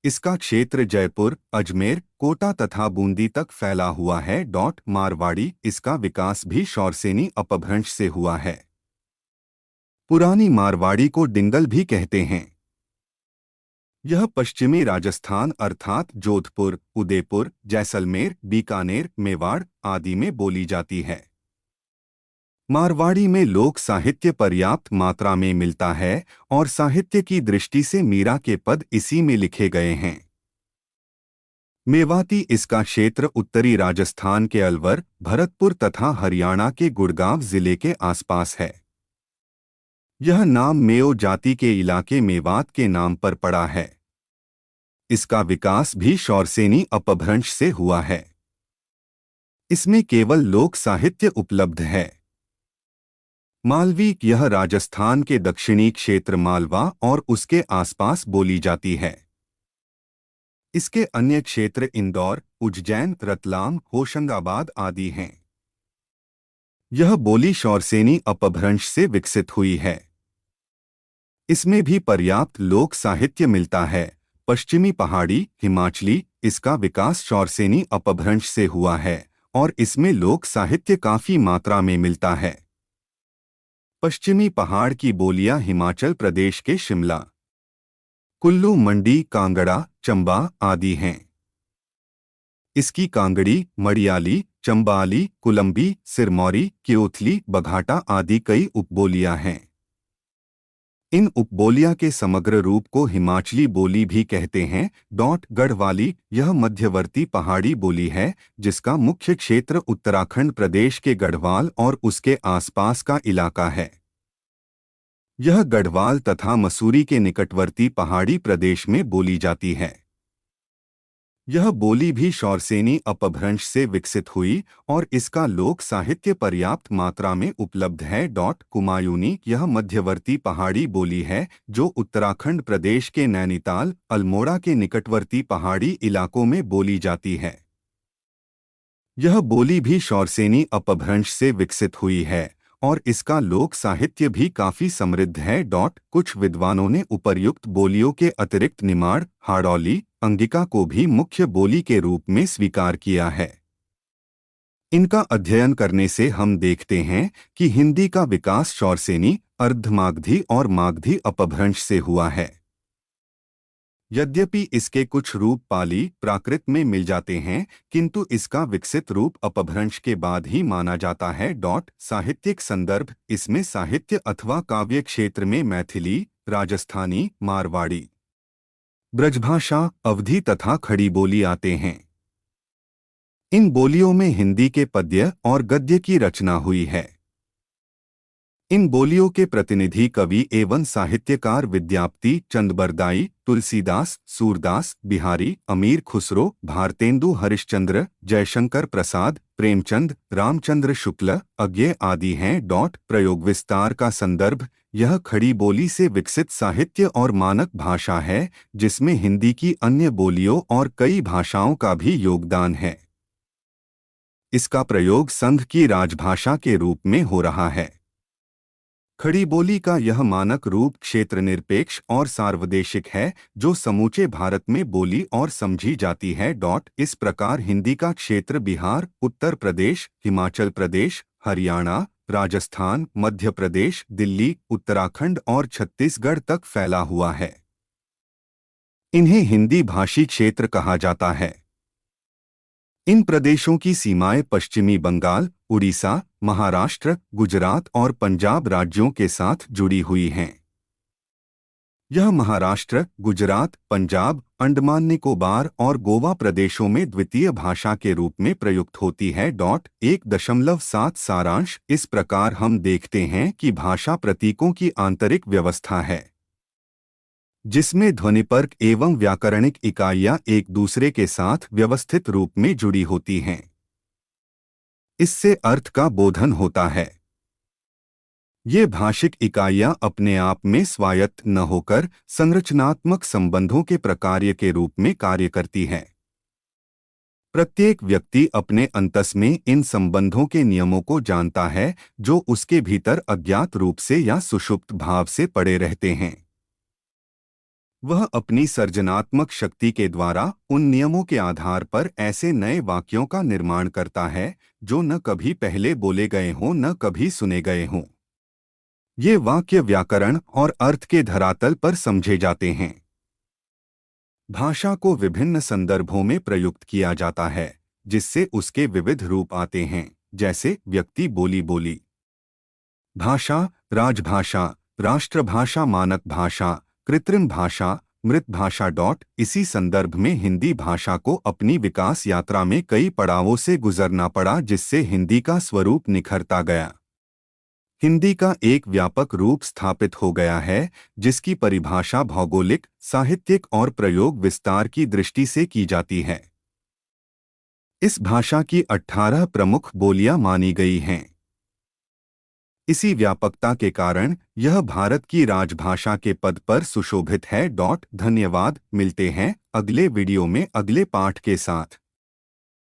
इसका क्षेत्र जयपुर, अजमेर, कोटा तथा बूंदी तक फैला हुआ है। मारवाड़ी इसका विकास भी शौरसेनी अपभ्रंश से हुआ है। पुरानी मारवाड़ी को डिंगल भी कहते हैं। यह पश्चिमी राजस्थान अर्थात जोधपुर, उदयपुर, जैसलमेर, बीकानेर, मेवाड़ आदि में बोली जाती है। मारवाड़ी में लोक साहित्य पर्याप्त मात्रा में मिलता है और साहित्य की दृष्टि से मीरा के पद इसी में लिखे गए हैं। मेवाती इसका क्षेत्र उत्तरी राजस्थान के अलवर, भरतपुर तथा हरियाणा के गुड़गांव जिले के आसपास है। यह नाम मेओ जाति के इलाके मेवात के नाम पर पड़ा है। इसका विकास भी शौरसेनी अपभ्रंश से हुआ है। इसमें केवल लोक साहित्य उपलब्ध है। मालवी यह राजस्थान के दक्षिणी क्षेत्र मालवा और उसके आसपास बोली जाती है। इसके अन्य क्षेत्र इंदौर, उज्जैन, रतलाम, होशंगाबाद आदि हैं। यह बोली शौरसेनी अपभ्रंश से विकसित हुई है। इसमें भी पर्याप्त लोक साहित्य मिलता है। पश्चिमी पहाड़ी हिमाचली इसका विकास शौरसेनी अपभ्रंश से हुआ है और इसमें लोक साहित्य काफी मात्रा में मिलता है। पश्चिमी पहाड़ की बोलियां हिमाचल प्रदेश के शिमला, कुल्लू, मंडी, कांगड़ा, चंबा आदि हैं। इसकी कांगड़ी, मड़ियाली, चंबाली, कुलंबी, सिरमौरी, क्योथली, बघाटा आदि कई उपबोलियां हैं। इन उपबोलियां के समग्र रूप को हिमाचली बोली भी कहते हैं। गढ़वाली यह मध्यवर्ती पहाड़ी बोली है जिसका मुख्य क्षेत्र उत्तराखंड प्रदेश के गढ़वाल और उसके आसपास का इलाका है। यह गढ़वाल तथा मसूरी के निकटवर्ती पहाड़ी प्रदेश में बोली जाती है। यह बोली भी शौरसेनी अपभ्रंश से विकसित हुई और इसका लोक साहित्य पर्याप्त मात्रा में उपलब्ध है। कुमायूनी यह मध्यवर्ती पहाड़ी बोली है जो उत्तराखंड प्रदेश के नैनीताल, अल्मोड़ा के निकटवर्ती पहाड़ी इलाकों में बोली जाती है। यह बोली भी शौरसेनी अपभ्रंश से विकसित हुई है और इसका लोक साहित्य भी काफी समृद्ध है। कुछ विद्वानों ने उपर्युक्त बोलियों के अतिरिक्त निमाड़, हाड़ौली, अंगिका को भी मुख्य बोली के रूप में स्वीकार किया है। इनका अध्ययन करने से हम देखते हैं कि हिंदी का विकास शौरसेनी, अर्धमागधी और मागधी अपभ्रंश से हुआ है। यद्यपि इसके कुछ रूप पाली प्राकृत में मिल जाते हैं, किंतु इसका विकसित रूप अपभ्रंश के बाद ही माना जाता है। साहित्यिक संदर्भ, इसमें साहित्य अथवा काव्य क्षेत्र में मैथिली, राजस्थानी, मारवाड़ी, ब्रजभाषा, अवधी तथा खड़ी बोली आते हैं। इन बोलियों में हिंदी के पद्य और गद्य की रचना हुई है। इन बोलियों के प्रतिनिधि कवि एवं साहित्यकार विद्यापति, चंद-बरदाई, तुलसीदास, सूरदास, बिहारी, अमीर खुसरो, भारतेंदु हरिश्चंद्र, जयशंकर प्रसाद, प्रेमचंद, रामचंद्र शुक्ल, अज्ञे आदि हैं। प्रयोग विस्तार का संदर्भ, यह खड़ी बोली से विकसित साहित्य और मानक भाषा है, जिसमें हिंदी की अन्य बोलियों और कई भाषाओं का भी योगदान है। इसका प्रयोग संघ की राजभाषा के रूप में हो रहा है। खड़ी बोली का यह मानक रूप क्षेत्र निरपेक्ष और सार्वदेशिक है, जो समूचे भारत में बोली और समझी जाती है। इस प्रकार हिंदी का क्षेत्र बिहार, उत्तर प्रदेश, हिमाचल प्रदेश, हरियाणा, राजस्थान, मध्य प्रदेश, दिल्ली, उत्तराखंड और छत्तीसगढ़ तक फैला हुआ है। इन्हें हिंदी भाषी क्षेत्र कहा जाता है। इन प्रदेशों की सीमाएं पश्चिमी बंगाल, उड़ीसा, महाराष्ट्र, गुजरात और पंजाब राज्यों के साथ जुड़ी हुई हैं। यह महाराष्ट्र, गुजरात, पंजाब, अंडमान निकोबार और गोवा प्रदेशों में द्वितीय भाषा के रूप में प्रयुक्त होती है। 1.7 सारांश, इस प्रकार हम देखते हैं कि भाषा प्रतीकों की आंतरिक व्यवस्था है, जिसमें ध्वनिपर्क एवं व्याकरणिक इकाइयां एक दूसरे के साथ व्यवस्थित रूप में जुड़ी होती हैं। इससे अर्थ का बोधन होता है। ये भाषिक इकाइयां अपने आप में स्वायत्त न होकर संरचनात्मक संबंधों के प्रकार्य के रूप में कार्य करती हैं। प्रत्येक व्यक्ति अपने अंतस में इन संबंधों के नियमों को जानता है, जो उसके भीतर अज्ञात रूप से या सुषुप्त भाव से पड़े रहते हैं। वह अपनी सर्जनात्मक शक्ति के द्वारा उन नियमों के आधार पर ऐसे नए वाक्यों का निर्माण करता है, जो न कभी पहले बोले गए हों न कभी सुने गए हों। ये वाक्य व्याकरण और अर्थ के धरातल पर समझे जाते हैं। भाषा को विभिन्न संदर्भों में प्रयुक्त किया जाता है, जिससे उसके विविध रूप आते हैं, जैसे व्यक्ति बोली बोली, भाषा, राजभाषा, राष्ट्रभाषा, मानक भाषा, कृत्रिम भाषा, मृत भाषा। इसी संदर्भ में हिंदी भाषा को अपनी विकास यात्रा में कई पड़ावों से गुजरना पड़ा, जिससे हिंदी का स्वरूप निखरता गया। हिंदी का एक व्यापक रूप स्थापित हो गया है, जिसकी परिभाषा भौगोलिक, साहित्यिक और प्रयोग विस्तार की दृष्टि से की जाती है। इस भाषा की 18 प्रमुख बोलियां मानी गई हैं। इसी व्यापकता के कारण यह भारत की राजभाषा के पद पर सुशोभित है। धन्यवाद। मिलते हैं अगले वीडियो में अगले पाठ के साथ।